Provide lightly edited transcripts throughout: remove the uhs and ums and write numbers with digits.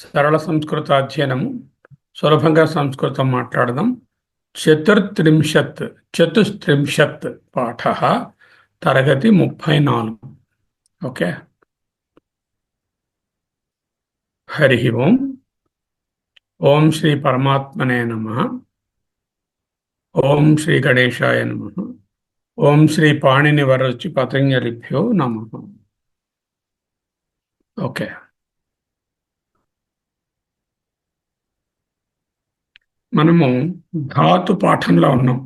సరళ సంస్కృత అధ్యయనము సులభంగా సంస్కృతం మాట్లాడదాం. చతుర్త్రింశత్ చతుస్త్రింశత్ పాఠ తరగతి 34. ఓకే. హరి ఓం. ఓం శ్రీ పరమాత్మనే నమః. ఓం శ్రీ గణేశాయ నమః. ఓం శ్రీ పాణిని వరరుచి పతంజలిభ్యో నమః. ఓకే. మనము ధాతు పాఠంలో ఉన్నాం.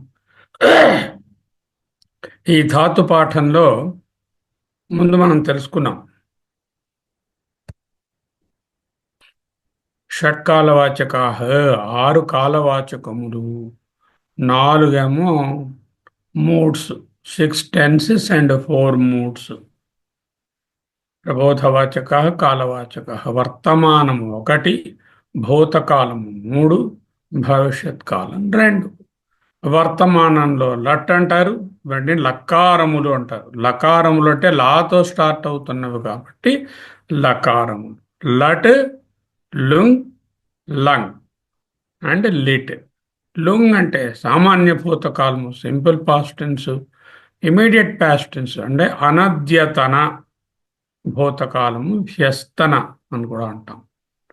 ఈ ధాతు పాఠంలో ముందు మనం తెలుసుకున్నాం షట్కాలవాచకా 6 కాలవాచకములు, 4 మూడ్స్, 6 టెన్సెస్ అండ్ 4 మూడ్స్. ప్రబోధవాచక, కాలవాచక. వర్తమానము 1, భూతకాలము 3, భవిష్యత్ కాలం 2. వర్తమానంలో లట్ అంటారు, వాటిని లకారములు అంటారు. లకారములు అంటే లాతో స్టార్ట్ అవుతున్నవి కాబట్టి లకారములు. లట్, లుంగ్, లంగ్ అండ్ లిట్. లుంగ్ అంటే సామాన్య భూతకాలము, simple past tense. Immediate past tense అంటే అనద్యతన భూతకాలము, హ్యస్తన అని కూడా అంటాం.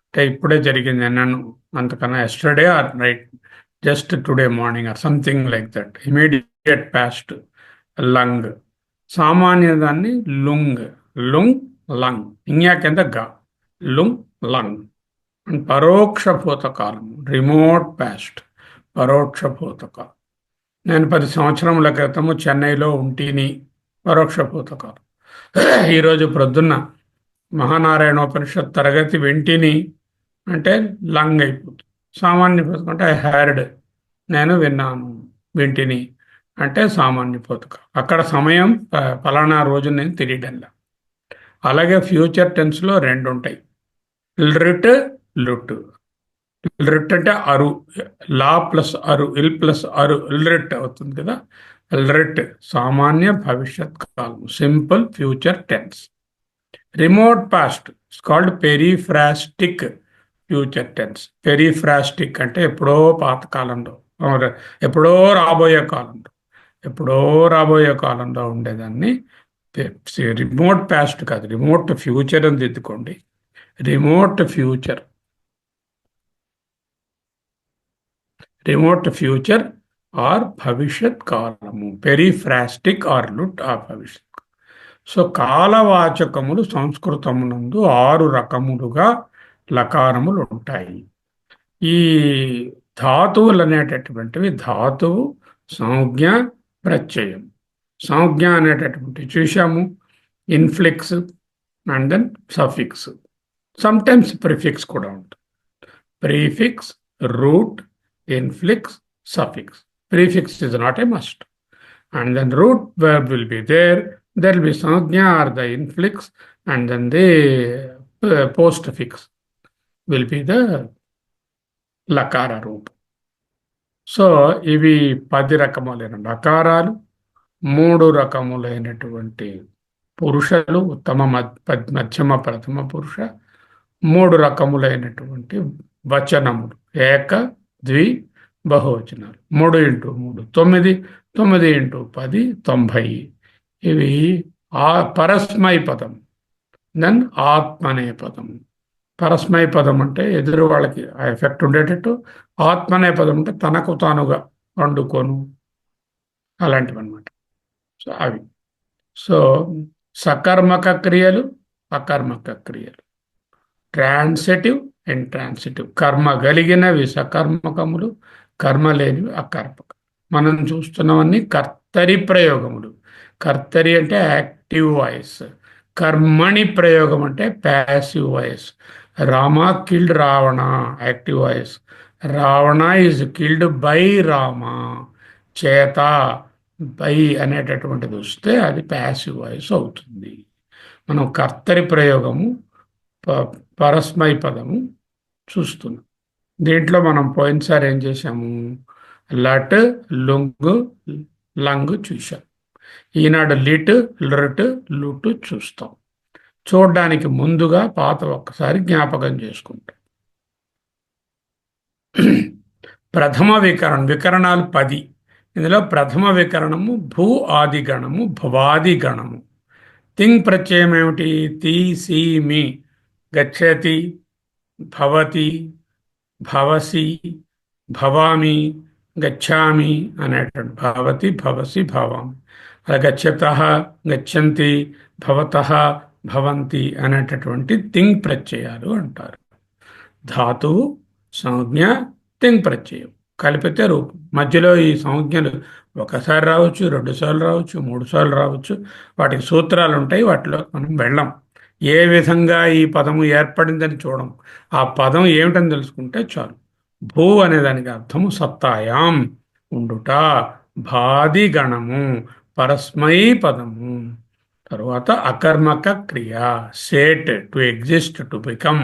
అంటే ఇప్పుడే జరిగింది నన్ను, అంతకన్నా yesterday or right, just today morning or something like that. Immediate past లంగ్. సామాన్య దాన్ని లుంగ్, లుంగ్ లంగ్. ఇంగ్యాకెంత గా లుంగ్ లంగ్. పరోక్ష భూతకాలము, రిమోట్ పాస్ట్, పరోక్ష భూతకాలం. నేను 10 సంవత్సరముల క్రితము చెన్నైలో ఉంటిని, పరోక్ష భూతకాలం. ఈరోజు ప్రొద్దున్న మహానారాయణోపనిషత్ తరగతి వింటిని అంటే లంగ్ అయిపోతుంది. సామాన్య భూతకం అంటే ఐ హ్యార్డ్, నేను విన్నాను, వింటిని అంటే సామాన్య భూతకం. అక్కడ సమయం ఫలానా రోజు నేను తెలియడంలా. అలాగే ఫ్యూచర్ టెన్స్లో 2 ఉంటాయి, లిట్, లుట్. లిట్ అంటే అరు, లా ప్లస్ అరు, ఇల్ ప్లస్ అరు, లిట్ అవుతుంది కదా. లిట్ సామాన్య భవిష్యత్ కాలం, simple future tense. Remote past it's called periphrastic future tense. Periphrastic అంటే ఎప్పుడో పాతకాలంలో, ఎప్పుడో రాబోయే కాలంలో, ఎప్పుడో రాబోయే కాలంలో ఉండేదాన్ని రిమోట్ పాస్ట్ కాదు, రిమోట్ ఫ్యూచర్ అని దిద్దుకోండి. Remote future, remote future or భవిష్యత్ కాలము, పెరిఫ్రాస్టిక్ ఆర్ లుట్ ఆర్ భవిష్యత్. సో కాలవాచకములు సంస్కృతమునందు 6 రకములుగా లకారములు ఉంటాయి. ఈ ధాతువులు అనేటటువంటివి ధాతువు, సంజ్ఞ, ప్రత్యయం. సంజ్ఞ అనేటటువంటి చూసాము, infix and then suffix, sometimes prefix కూడా ఉంటుంది. Prefix, root, infix, suffix. Prefix is not a must. And then root verb will be there. There will be sanjna or the infix, and then the postfix will be the lakara root. So ఇవి 10 రకములైన లకారాలు, 3 రకములైనటువంటి పురుషులు, ఉత్తమ, మధ్యమ, ప్రథమ పురుష, 3 రకములైనటువంటి వచనములు, ఏక, ద్వి, బహువచనాలు. 3 x 3 9, 9 x 10 90. ఇవి పరస్మై పదం. దెన్ ఆత్మనే పదం. పరస్మై పదం అంటే ఎదురు వాళ్ళకి ఆ ఎఫెక్ట్ ఉండేటట్టు, ఆత్మనే పదం అంటే తనకు తానుగా, వండుకోను, అలాంటివి అనమాట. సో అవి. సో సకర్మక క్రియలు, అకర్మక క్రియలు, ట్రాన్సిటివ్, ఇంట్రాన్సిటివ్. కర్మ కలిగినవి సకర్మకములు, కర్మ లేనివి అకర్మక. మనం చూస్తున్నవన్నీ కర్తరి ప్రయోగములు. కర్తరి అంటే యాక్టివ్ వాయిస్, కర్మణి ప్రయోగం అంటే passive voice. Rama killed Ravana, active voice. Ravana is killed by Rama, చేత, బై అనేటటువంటిది వస్తే అది ప్యాసివ్ వాయిస్ అవుతుంది. మనం కర్తరి ప్రయోగము, పరస్మై పదము చూస్తున్నాం. దీంట్లో మనం పోయినసారి ఏం చేసాము, లట్, లుంగ్, లంగ్ చూసాం. ఈనాడు లిట్, లిట్, లుట్ చూస్తాం. చూడడానికి ముందుగా పాత ఒక్కసారి జ్ఞాపకం చేసుకుంటాం. ప్రథమ వికరణాలు 10. ఇందులో ప్రథమ వికరణము భూ ఆది గణము, భవాది గణము. తింగ్ ప్రత్యయం ఏమిటి? తీ, సి, మీ. గచ్చతి, భవతి, భవసి, భవామి, గచ్చామి అనేటువంటి భవతి, భవసి, భవామి. అలా గచ్చత, గచ్చంతి, భవత, భవంతి అనేటటువంటి తింగ్ ప్రత్యయాలు అంటారు. ధాతువు, సంజ్ఞ, తింగ్ ప్రత్యయం కలిపితే రూపం. మధ్యలో ఈ సంజ్ఞలు ఒకసారి రావచ్చు, 2 సార్లు రావచ్చు, 3 సార్లు రావచ్చు. వాటికి సూత్రాలు ఉంటాయి, వాటిలో మనం వెళ్ళం. ఏ విధంగా ఈ పదము ఏర్పడిందని చూడం. ఆ పదం ఏమిటని తెలుసుకుంటే చాలు. భూ అనే దానికి అర్థము సత్తాయాం, ఉండుట. భాది గణము, పరస్మై పదము. తరువాత అకర్మక క్రియ, సేట్, to exist, to become,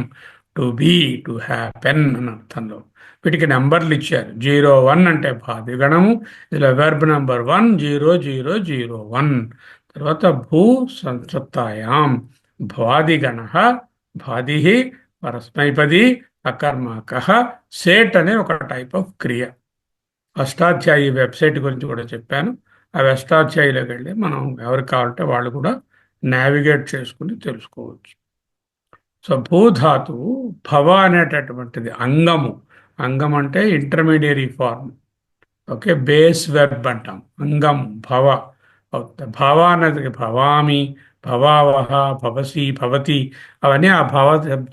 to be, to happen అని అర్థంలో. వీటికి నెంబర్లు ఇచ్చారు. 01 అంటే భాది గణము. ఇందులో వెర్బ్ నెంబర్ 1 0 0 0 1. తర్వాత భూ సంసత్తాయాం, భాదిగణ, భాది, పరస్మైపది, అకర్మక, సేట్ అనే ఒక టైప్ ఆఫ్ క్రియ. అష్టాధ్యాయి వెబ్సైట్ గురించి కూడా చెప్పాను. ఆ అష్టాధ్యాయిలోకి వెళ్ళి మనం ఎవరికి కావాలంటే వాళ్ళు కూడా నావిగేట్ చేసుకుని తెలుసుకోవచ్చు. సో భూధాతువు భవ అనేటటువంటిది అంగము. అంగం అంటే intermediary form. Okay, base verb అంటాం. అంగం భవ. భవ అనేది భవామి, భవావహ, భవసి, భవతి, అవన్నీ ఆ భవ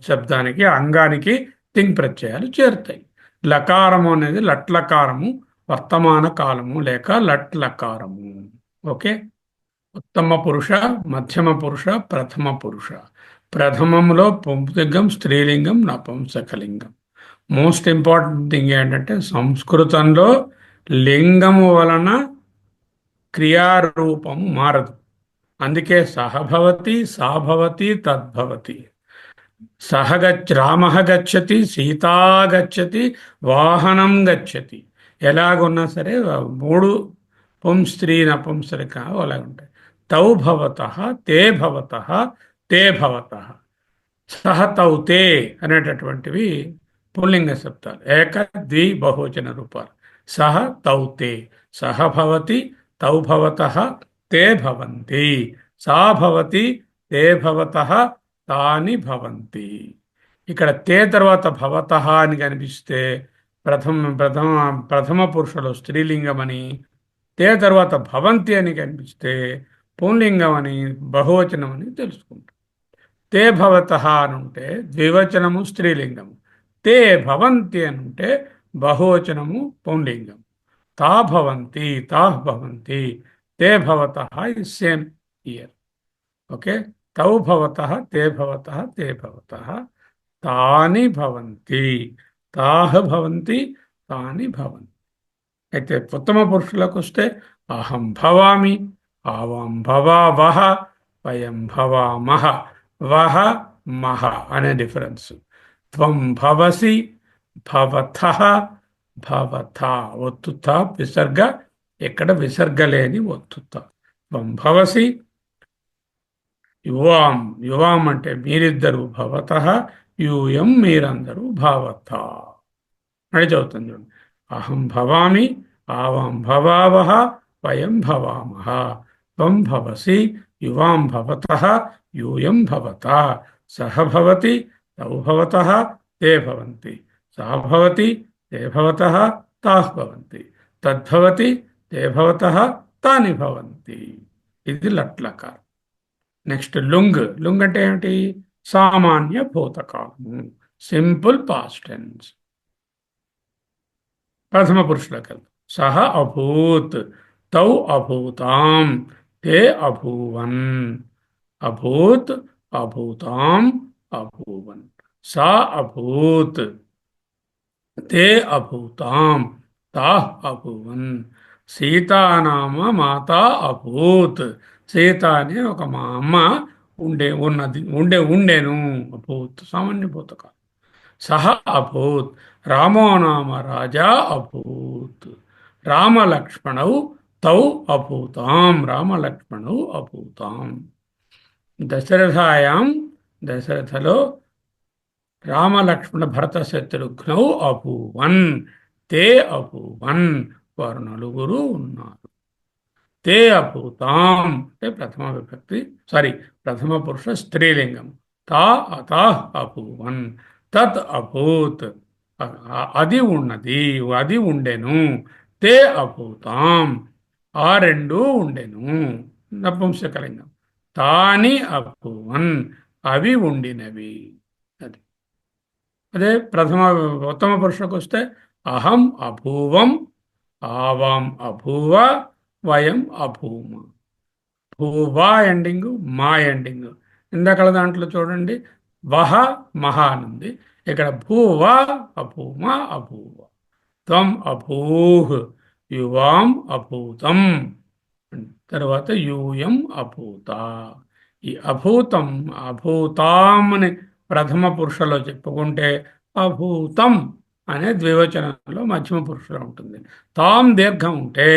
శబ్దానికి, అంగానికి తింగ్ ప్రత్యయాలు చేరుతాయి. లకారము అనేది లట్లకారము, వర్తమాన కాలము లేక లట్లకారము. ఓకే, ఉత్తమ పురుష, మధ్యమ పురుష, ప్రథమ పురుష. ప్రథమంలో పుంలింగం, స్త్రీలింగం, నపుంసకలింగం. మోస్ట్ ఇంపార్టెంట్ థింగ్ ఏంటంటే సంస్కృతంలో లింగము వలన క్రియారూపము మారదు. అందుకే సహభవతి, సాభవతి, తద్భవతి. రామ గచ్చతి, సీతా గచ్చతి, వాహనం గచ్చతి. ఎలాగున్నా సరే 3 పుంస్త్రీ నపుంసరిక అలాగ ఉంటాయి. తౌ భవత, తే భవత, తే భవత. సహ తౌ తే అనేటటువంటివి పుల్లింగ శబ్దాలు, ఏక ద్వి బహువచన రూపాలు. సహ తౌ తే, సహ భవతి, తౌ భవత, తే భవంతి, సా భవతి, తే భవత, తాని భవంతి. ఇక్కడ తే తర్వాత భవత అని కనిపిస్తే ప్రథమ పురుషులు స్త్రీలింగం అని, తే తర్వాత భవంతి అని కనిపిస్తే పుంలింగం అని, బహువచనం అని తెలుసుకుంటాం. తే భవత అని ఉంటే ద్వివచనము స్త్రీలింగము, తే భవంతి అని ఉంటే బహువచనము పుంలింగం. తా భవంతి, తా భవంతి, తే భవత ఇస్ సేమ్ ఇయర్. ఓకే, తౌ భవత, తే భవత, తే భవత, తాని భవంతి, తాహ భవంతి, తాని భవంతి. అయితే ఉత్తమ పురుషులకు వస్తే అహం భవామి, ఆవాం భవావహ, వయం భవామహ. వహ, మహ అనే డిఫరెన్స్. త్వం భవసి, భవథ, భవథ. ఒత్తుత విసర్గ, ఎక్కడ విసర్గ లేని ఒత్తుత. త్వం భవసి, యువాం, యువాం అంటే మీరిద్దరు, భవత, యూయం మీరందరూ, భావత అని చదువుతుంది చూడండి. అహం భవామి, ఆవాం భవావహ, వయం భవామహ. త్వం భవసి, యువాం భవత, యూయం భవత. సహ భవతి, తౌ భవత, తే భవంతి, సా భవతి, తే భవత, తాః భవంతి, తద్భవతి, తే భవత, తాని భవంతి. ఇది లట్లకారం. Next Loong. లుంగ్ అంటే ఏమిటి? సామాన్య భూతకాలము, సింపుల్ పాస్ట్ టెన్స్. ప్రథమ పురుషులకు వెళ్తాం. సహ అభూత్, తౌ అభూతాం, తే అభూవన్. అభూత్, అభూతాం, అభూవన్. సా అభూత్, తే అభూతాం, తాః అభూవన్. సీతానామ మాత అభూత్. సీత అనే ఒక మా అమ్మ ఉండేను. అభూత్ సామాన్య భూతకాలం. సహ అభూత్, రామో నామ రాజా అభూత్. రామలక్ష్మణౌ తౌ అభూతాం, రామలక్ష్మణౌ అభూతాం. దశరథాయాం, దశరథలో రామ లక్ష్మణ భరత శత్రుఘ్నౌ అభూవన్. తే అభూవన్. వారు నలుగురు ఉన్నారు. తే అభూతాం అంటే ప్రథమ విభక్తి, సారీ, ప్రథమ పురుష స్త్రీలింగం. తా అతా అభూవన్. తత్ అభూత్ అది ఉన్నది, అది ఉండెను. తే అభూతాం ఆ రెండు ఉండెను. నపుంసకలింగం. తాని అభూవన్ అవి ఉండినవి. అది అదే ప్రథమ ఉత్తమ పురుషకు వస్తే అహం అభూవం, ఆవాం అభూవ, వయం అభూమ. భూవా ఎండింగ్, మా ఎండింగ్. ఇందాకల దాంట్లో చూడండి, వహ మహ అనుంది, ఇక్కడ భూవా అభూమ అభూవ. త్వం అభూహ్ యువాం అభూతం. తర్వాత యూయం అభూత. ఈ అభూతం అభూతాం అని ప్రథమ పురుషలో చెప్పుకుంటే అభూతం అనే ద్వివచనంలో మధ్యమ పురుషులో ఉంటుంది. తాం దీర్ఘం ఉంటే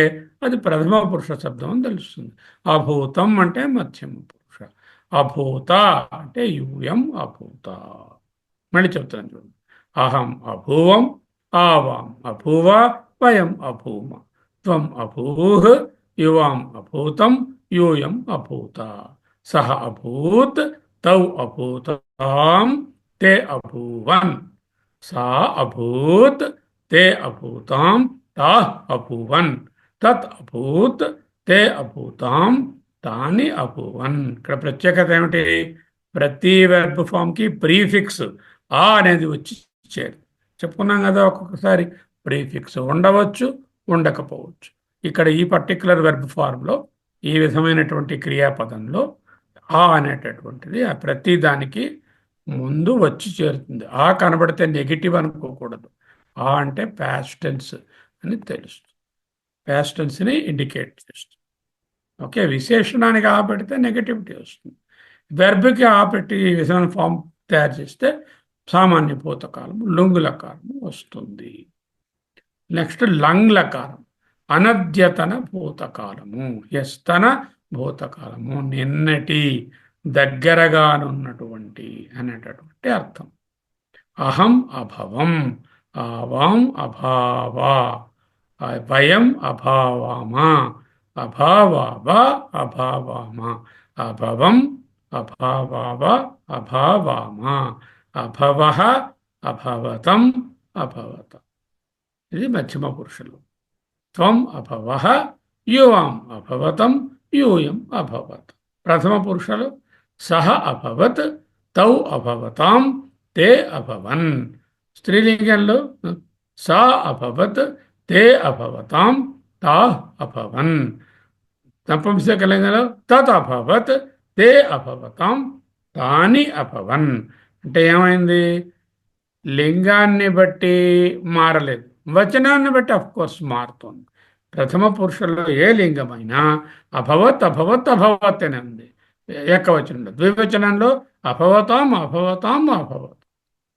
అది ప్రథమ పురుష శబ్దం అని తెలుస్తుంది. అభూతం అంటే మధ్యమ పురుష. అభూత అంటే యూయం అభూత. మళ్ళీ చెప్తాను చూడండి. అహం అభూవం, ఆవాం అభూవ, వయం అభూమ. త్వం అభూః యువాం అభూతం, యూయం అభూత. సహ అభూత్, తౌ అభూతాం, తే అభూవన్. సా అభూత్, తే అభూతాం, తాః అభూవన్. తత్ అభూత్, తే అభూతాం, తాని అభూవన్. ఇక్కడ ప్రత్యేకత ఏమిటి? ప్రతి వెర్బ్ ఫామ్కి ప్రీఫిక్స్ ఆ అనేది వచ్చి చేరు. చెప్పుకున్నాం కదా, ఒక్కొక్కసారి ప్రీఫిక్స్ ఉండవచ్చు, ఉండకపోవచ్చు. ఇక్కడ ఈ పర్టికులర్ వెర్బ్ ఫార్మ్లో ఈ విధమైనటువంటి క్రియాపదంలో ఆ అనేటటువంటిది ఆ ప్రతి దానికి ముందు వచ్చి చేరుతుంది. ఆ కనబడితే నెగిటివ్ అనుకోకూడదు. ఆ అంటే పాస్ట్ టెన్స్ అని తెలుస్తుంది, పాస్ట్ టెన్స్ని ఇండికేట్ చేస్తుంది. ఓకే, విశేషణానికి ఆ పెడితే నెగటివిటీ వస్తుంది. వెర్బ్కి ఆ పెట్టి ఈ విధమైన ఫామ్ తయారు చేస్తే సామాన్య భూతకాలం లుంగులకారం వస్తుంది. నెక్స్ట్ లంగ్లకారం, అనద్యతన భూతకాలము. యస్తన భూతకాలము, నిన్నటి, దగ్గరగానున్నటువంటి అనేటటువంటి అర్థం. అహం అభవం, ఆవాం అభావా, వయం అభావామా, అభావావ అభావామ, అభవం అభావావ అభావామా, అభవః అభవతం అభవత. ఇది మధ్యమ పురుషులు. త్వం అభవః యువాం అభవతం, యూయం అభవత్. ప్రథమ పురుషులు సహ అభవత్, తౌ అభవతాం, తే అభవన్. స్త్రీలింగంలో సా అభవత్, తే అభవతాం, తాః అభవన్. నపుంసకలింగంలో తత్ అభవత్, తే అభవతాం, తాని అభవన్. అంటే ఏమైంది? లింగాన్ని బట్టి మారలేదు, వచనాన్ని బట్టి అఫ్కోర్స్ మారుతుంది. ప్రథమ పురుషుల్లో ఏ లింగమైనా అభవత్ అభవత్ అభవత్ అని ఉంది ఏకవచనంలో. ద్వివచనంలో అభవతాం అభవతాం అభవత్.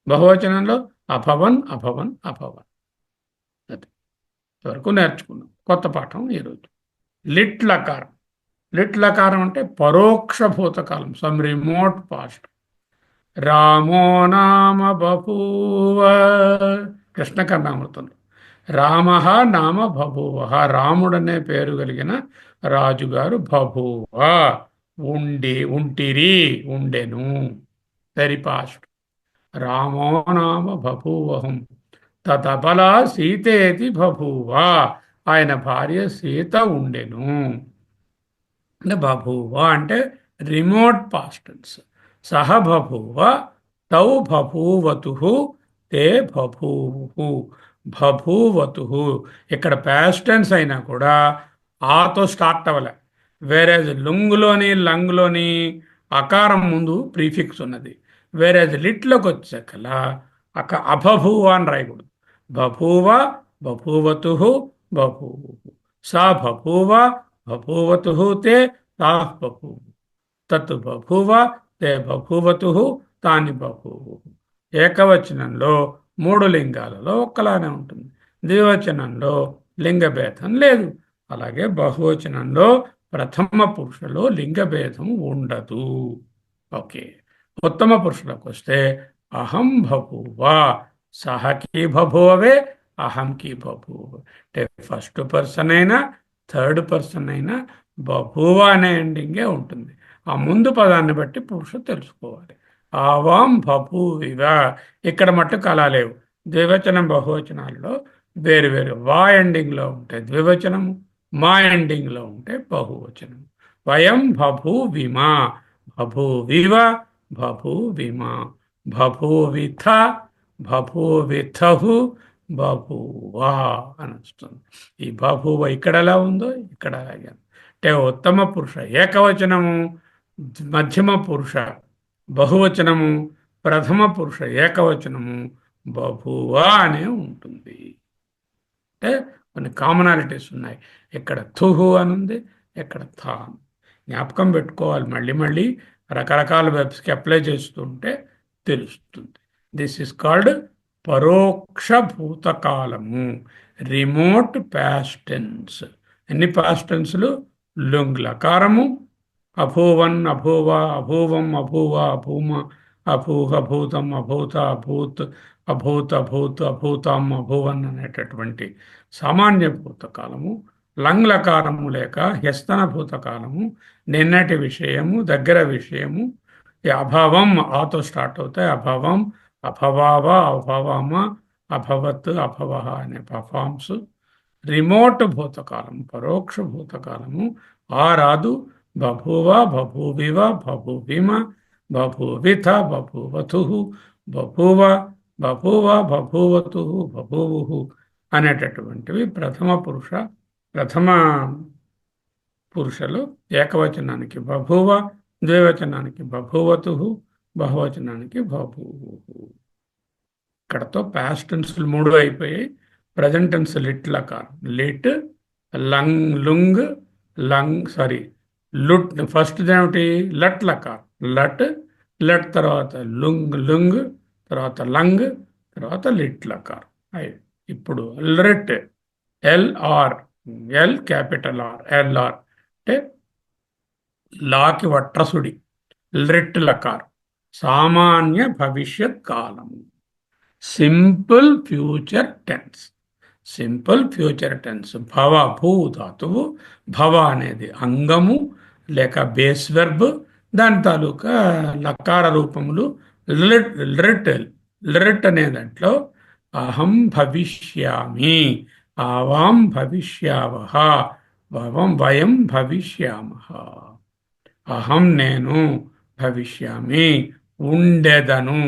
బహువచనంలో అభవన్ అభవన్ అభవన్. అది వరకు నేర్చుకున్నాం. కొత్త పాఠం ఈరోజు. లిట్ లకారం. లిట్ లకారం అంటే పరోక్ష భూతకాలం, సమ్ రిమోట్ పాస్ట్. రామో నామ బభూవ. కృష్ణ కర్ణామృతంలో రామ నామ బభూవ. రాముడనే పేరు కలిగిన రాజుగారు బభూవ ఉంటిరి, ఉండెను. Very past. రామో నామ బభూవహం తతబలా సీతేతి బభూవ. ఆయన భార్య సీత ఉండెను. అంటే బభూవ అంటే రిమోట్ పాస్టెన్స్. సహ బభూవ, తౌ బభూవతు, తే బభూవు. బభూవతు ఇక్కడ పాస్టెన్స్ అయినా కూడా ఆతో స్టార్ట్ అవ్వలే. వేరేజ్ లుంగులోని లంగ్లోని అకారం ముందు ప్రీఫిక్స్ ఉన్నది. వేరేజ్ లిట్లోకి వచ్చాకలా అభభూవ అని రాయకూడదు. బభూవ బభూవతు బభూవు. సా బభూవ బభూవతు, తే తాః బభూవు. తత్ బభూవ, తే బభూవతు, తాని బభూవు. ఏకవచనంలో మూడు లింగాలలో ఒక్కలానే ఉంటుంది. ద్వివచనంలో లింగభేదం లేదు. అలాగే బహువచనంలో ప్రథమ పురుషులో లింగభేదం ఉండదు. ఓకే, ఉత్తమ పురుషులకు వస్తే అహం బభూవ, సహకి బభూవే, అహంకి బభూవ. అంటే ఫస్ట్ పర్సన్ అయినా థర్డ్ పర్సన్ అయినా బభూవ అనే ఎండింగే ఉంటుంది. ఆ ముందు పదాన్ని బట్టి పురుష తెలుసుకోవాలి. ఆవాం బభూవివ. ఇక్కడ మట్టుకు అలా లేవు. ద్వివచనం బహువచనాల్లో వేరు వేరు. వా ఎండింగ్లో ఉంటే ద్వివచనము, మా ఎండింగ్లో ఉంటే బహువచనం. వయం బభూవిమా, బభూవివ, బభూవిమా, బభూవిథ, బభూవిథహు, బభూవా అని వస్తుంది. ఈ బభూవ ఇక్కడ ఎలా ఉందో ఇక్కడ అలాగే. అంటే ఉత్తమ పురుష ఏకవచనము, మధ్యమ పురుష బహువచనము, ప్రథమ పురుష ఏకవచనము బభూవ అనే ఉంటుంది. అంటే కొన్ని కామనాలిటీస్ ఉన్నాయి. ఇక్కడ తుహు అని ఉంది, ఇక్కడ థా అని. జ్ఞాపకం పెట్టుకోవాలి. మళ్ళీ మళ్ళీ రకరకాల వెబ్స్కి అప్లై చేస్తుంటే తెలుస్తుంది. దిస్ ఇస్ కాల్డ్ పరోక్ష భూతకాలము, రిమోట్ పాస్ట్ టెన్స్. ఎన్ని పాస్ట్ టెన్స్లు? లుంగ్ లకారము, అభూవన్, అభూవ, అభూవం, అభూవ, అభూమ, అభూహ, భూతం, అభూత, అభూత్, అభూత, అభూత్, అభూతం, అభూవన్ అనేటటువంటి సామాన్య భూతకాలము. లంగ్లకారము లేక హ్యస్తన భూతకాలము, నిన్నటి విషయము, దగ్గర విషయము. ఈ అభావం ఆతో స్టార్ట్ అవుతాయి. అభావం, అభవావ, అభవామ, అభవత్, అభవహ అనే ఫామ్స్. రిమోట్ భూతకాలము, పరోక్ష భూతకాలము ఆ రాదు. బభూవ, బభూవివ, బభూవిమ, బభూవిథ, బభూవతు, బభూవ, బభూవ, బభూవతు, బభూవు అనేటటువంటివి ప్రథమ పురుష. ప్రథమ పురుషలు ఏకవచనానికి బభూవ, ద్వివచనానికి బభూవతు, బహువచనానికి బభూవు. ఇక్కడతో పాస్ట్ టెన్స్లు 3 అయిపోయాయి. ప్రజెంట్ టెన్స్ లిట్ లకారం, లిట్, లంగ్, లుంగ్, లుట్. ఫస్ట్ ఏమిటి? లట్ లకారం, లట్, లట్ తర్వాత లుంగ్, లుంగ్ తర్వాత లంగ్, తర్వాత లిట్ లకారం. ఇప్పుడు లిట్, L R, L capital R, L R అంటే లాకి వట్రసుడి. లిట్ లకారం సామాన్య భవిష్యత్ కాలము, simple future tense. Simple future tense. భవ, భూ ధాతువు, భవ అనేది అంగము లేక బేస్ వెర్బ్, దాని తాలూకా లకార రూపములు లిట్. లిట్ అనే దాంట్లో అహం భవిష్యామి, ఆవాం భవిష్యావహ, వయం భవిష్యామహ. అహం నేను, భవిష్యామి ఉండెదను,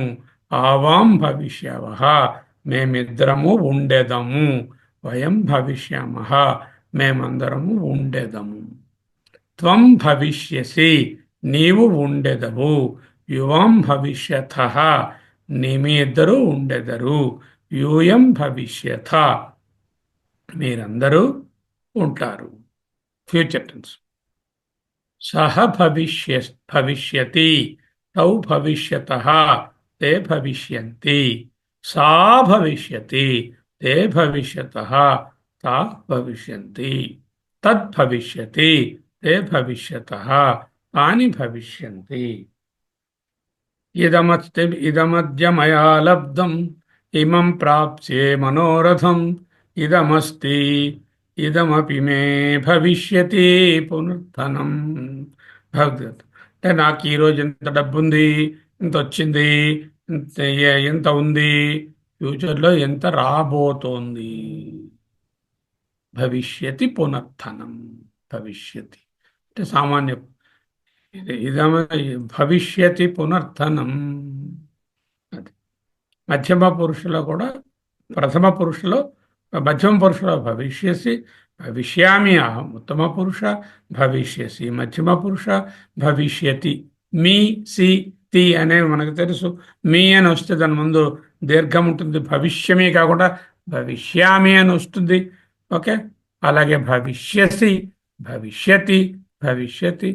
ఆవాం భవిష్యావహ మేమిద్దరము ఉండెదము, వయం భవిష్యామహ మేమందరము ఉండెదము. త్వం భవిష్యసి నీవు ఉండెదవు, యువం భవిష్యథః మీ ఇద్దరు ఉండెదరు, యూయం భవిష్యథ మీరందరూ ఉంటారు. Future tense. సహ భవిష్యతి, తౌ భవిష్యతః తే భవిష్యంతి, సా భవిష్యతి, తే భవిష్యతః తా భవిష్యంతి, తద్ భవిష్యతి, తే భవిష్యతః తాని భవిష్యంతి. ఇదమద్య మయా లబ్ధం, ఇమం ప్రాప్స్యే మనోరథం, ఇదమస్తి, ఇదమపి మే భవిష్యతి పునర్ధనం. భగవద్గీత. అంటే నాకు ఈరోజు ఎంత డబ్బు ఉంది, ఇంత వచ్చింది, ఎంత ఉంది, ఫ్యూచర్లో ఎంత రాబోతోంది. భవిష్యతి పునర్ధనం. భవిష్యతి అంటే సామాన్య. ఇదమ భవిష్యతి పునర్ధనం. అది మధ్యమ పురుషులో కూడా, ప్రథమ పురుషులో, మధ్యమ పురుషులో భవిష్యసి, భవిష్యామి అహం. ఉత్తమ పురుష భవిష్యసి, మధ్యమ పురుష భవిష్యతి. మీ, సి, తి అనేవి మనకు తెలుసు. మీ అని వస్తే దాని ముందు దీర్ఘం ఉంటుంది. భవిష్యమి కాకుండా భవిష్యామి అని వస్తుంది. ఓకే. అలాగే భవిష్యసి, భవిష్యతి, భవిష్యతి,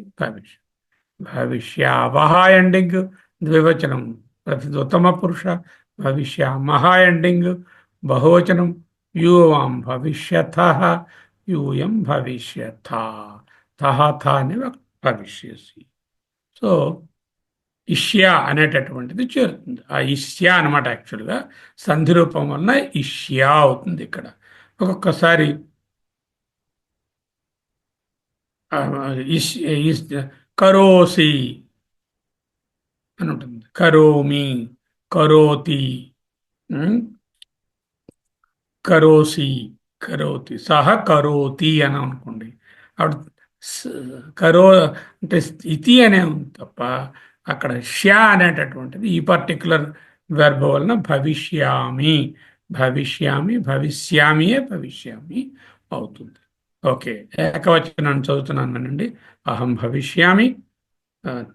భవిష్యావహ ఎండింగ్ ద్వివచనం ప్రతి ఉత్తమ పురుష. భవిష్యామహ ఎండింగ్ బహువచనం. యూవాం భవిష్యథః, యూయం భవిష్యథ, థః థ అని భవిష్యసి. సో ఇష్యా అనేటటువంటిది చేరుతుంది. ఆ ఇష్యా అనమాట యాక్చువల్గా సంధి రూపం వలన ఇష్యా అవుతుంది. ఇక్కడ ఒక్కొక్కసారి ఆ, ఇష్ ఇష్ కరోసి అని ఉంటుంది, కరోమి, కరోతి, ఉమ్, కరోసి, కరోతి, సహ కరోతి అని అనుకోండి. అప్పుడు కరో అంటే ఇతి అనే ఉంది తప్ప అక్కడ ష్యా అనేటటువంటిది ఈ పర్టికులర్ వెర్బ్ వలన భవిష్యామి, భవిష్యామి, భవిష్యామియే భవిష్యామి అవుతుంది. ఓకే, ఏకవచనాన్ని చదువుతున్నానండి. అహం భవిష్యామి,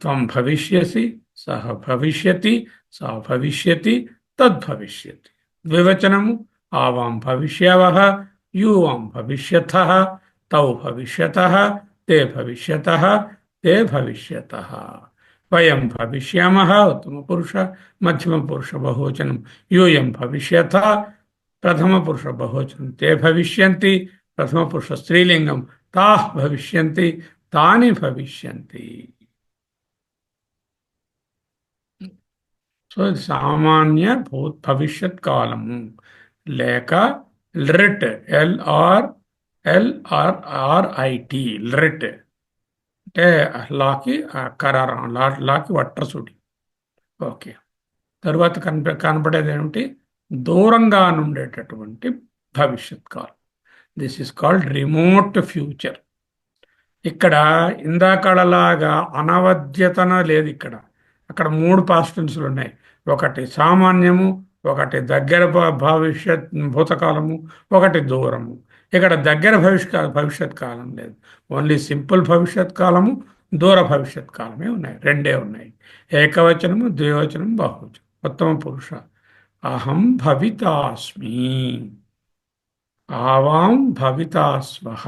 త్వం భవిష్యసి, సహ భవిష్యతి, సా భవిష్యతి, తద్భవిష్యతి. ద్వివచనము ఆవాం భవిష్యవః, యూవాం భవిష్యథః, తౌ భవిష్యతః, తే భవిష్యతః, తే భవిష్యతః. వయం భవిష్యామః ఉత్తమ పురుష, మధ్యమ పురుష బహువచనం యూయం భవిష్యథ, ప్రథమ పురుష బహువచనం తే భవిష్యంతి, ప్రథమ పురుష స్త్రీలింగం తాః భవిష్యంతి, తాని భవిష్యంతి. సో ఇది సామాన్య భవిష్యత్ కాలము లేక లిట్, LRIT, లిట్ అంటే లాకి కరారం, లాకి వట్రసుడి. ఓకే, తరువాత కనపడేది ఏమిటి? దూరంగా నుండేటటువంటి భవిష్యత్ కాలం. This is called remote future. ఇక్కడ ఇందాకడలాగా అనవద్యతన లేదు ఇక్కడ. అక్కడ 3 పాస్ట్ టెన్సులు ఉన్నాయి. ఒకటి సామాన్యము, ఒకటి దగ్గర భవిష్యత్ భూతకాలము, ఒకటి దూరము. ఇక్కడ దగ్గర భవిష్యత్ కాలం లేదు. ఓన్లీ సింపుల్ భవిష్యత్ కాలము, దూర భవిష్యత్ కాలమే ఉన్నాయి. రెండే ఉన్నాయి. ఏకవచనము, ద్వివచనము, బహువచనం. ఉత్తమ పురుష అహం భవితాస్మి, ఆవాం భవితా స్మః,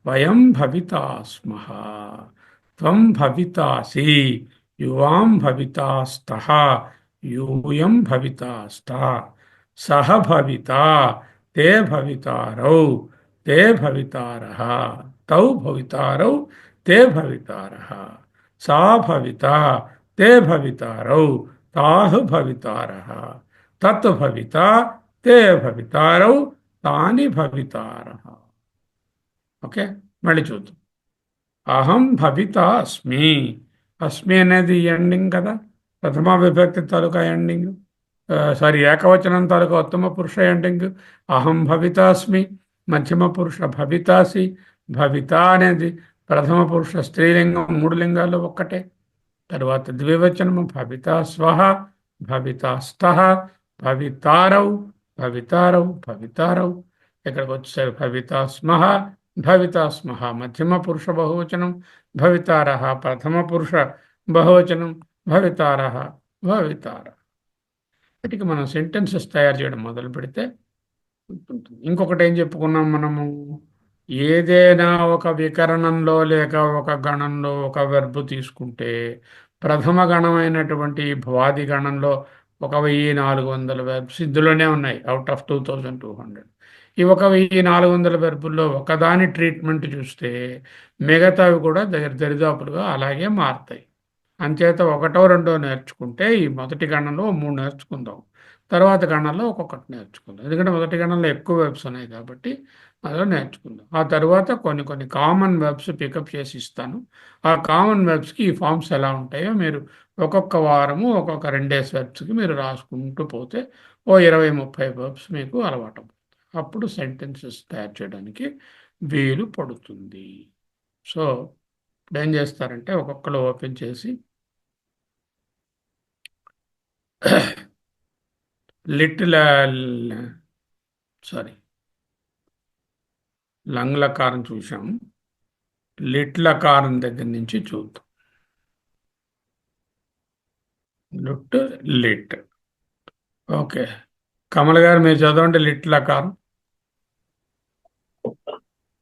వయం భవితా స్మః, త్వం భవితాసి, యువాం భవితాస్తః, యూయం భవితాస్తః, సహ భవితా, తే భవితారౌ, తే భవితారః, తౌ భవితారౌ, తే భవితారః, సా భవితా, తే భవితారౌ, తాః భవితారః, తత్ భవితా, తే భవితారౌ, తాని భవితారః. ఓకే, మళ్ళీ చూద్దాం. అహం భవిత అస్మి. అస్మి అనేది ఎండింగ్ కదా, ప్రథమ విభక్తి తాలూకా ఎండింగ్, సారీ ఏకవచనం తాలూకా ఉత్తమ పురుష ఎండింగ్. అహం భవితాస్మి, మధ్యమ పురుష భవితాసి, భవిత అనేది ప్రథమ పురుష స్త్రీలింగం, 3 లింగాల్లో ఒక్కటే. తర్వాత ద్వివచనము భవితా స్వః, భవితాస్తః, భవితారౌ, భవితారౌ, భవితారౌ. ఇక్కడికి వచ్చేసరి భవితా స్మః, భవితా స్మః మధ్యమ పురుష బహువచనం, భవితారః ప్రథమ పురుష బహువచనం, భవితారః, భవితార. వీటికి మనం సెంటెన్సెస్ తయారు చేయడం మొదలు పెడితే ఉంటుంది. ఇంకొకటి ఏం చెప్పుకున్నాం మనము? ఏదైనా ఒక వికరణంలో లేక ఒక గణంలో ఒక వెర్బ్ తీసుకుంటే ప్రథమ గణమైనటువంటి భవాది గణంలో 1400 వెర్బ్స్ ఇందులోనే ఉన్నాయి అవుట్ ఆఫ్ 2200. ఈ 1400 వెర్బుల్లో ఒకదాని ట్రీట్మెంట్ చూస్తే మిగతావి కూడా దరిదాపులుగా అలాగే మారుతాయి. అంచేత ఒకటో రెండో నేర్చుకుంటే ఈ మొదటి గణంలో 3 నేర్చుకుందాం, తర్వాత గణంలో ఒక్కొక్కటి నేర్చుకుందాం. ఎందుకంటే మొదటి గణంలో ఎక్కువ వెబ్స్ ఉన్నాయి కాబట్టి అందులో నేర్చుకుందాం. ఆ తర్వాత కొన్ని కామన్ వెబ్స్ పికప్ చేసి ఇస్తాను. ఆ కామన్ వెబ్స్కి ఈ ఫామ్స్ ఎలా ఉంటాయో మీరు ఒక్కొక్క వారము ఒక్కొక్క 2 వెబ్స్కి మీరు రాసుకుంటూ పోతే 20-30 వెబ్స్ మీకు అలవాటు. అప్పుడు సెంటెన్సెస్ తయారు చేయడానికి వీలు పడుతుంది. సో ఇప్పుడు ఏం చేస్తారంటే ఒక్కొక్కరు ఓపెన్ చేసి లంగ్లకారం చూసాం, లిట్లకారం దగ్గర నుంచి చూద్దాం. లుట్, లిట్. ఓకే, కమల్ గారు మీరు చదవండి లిట్లకారం.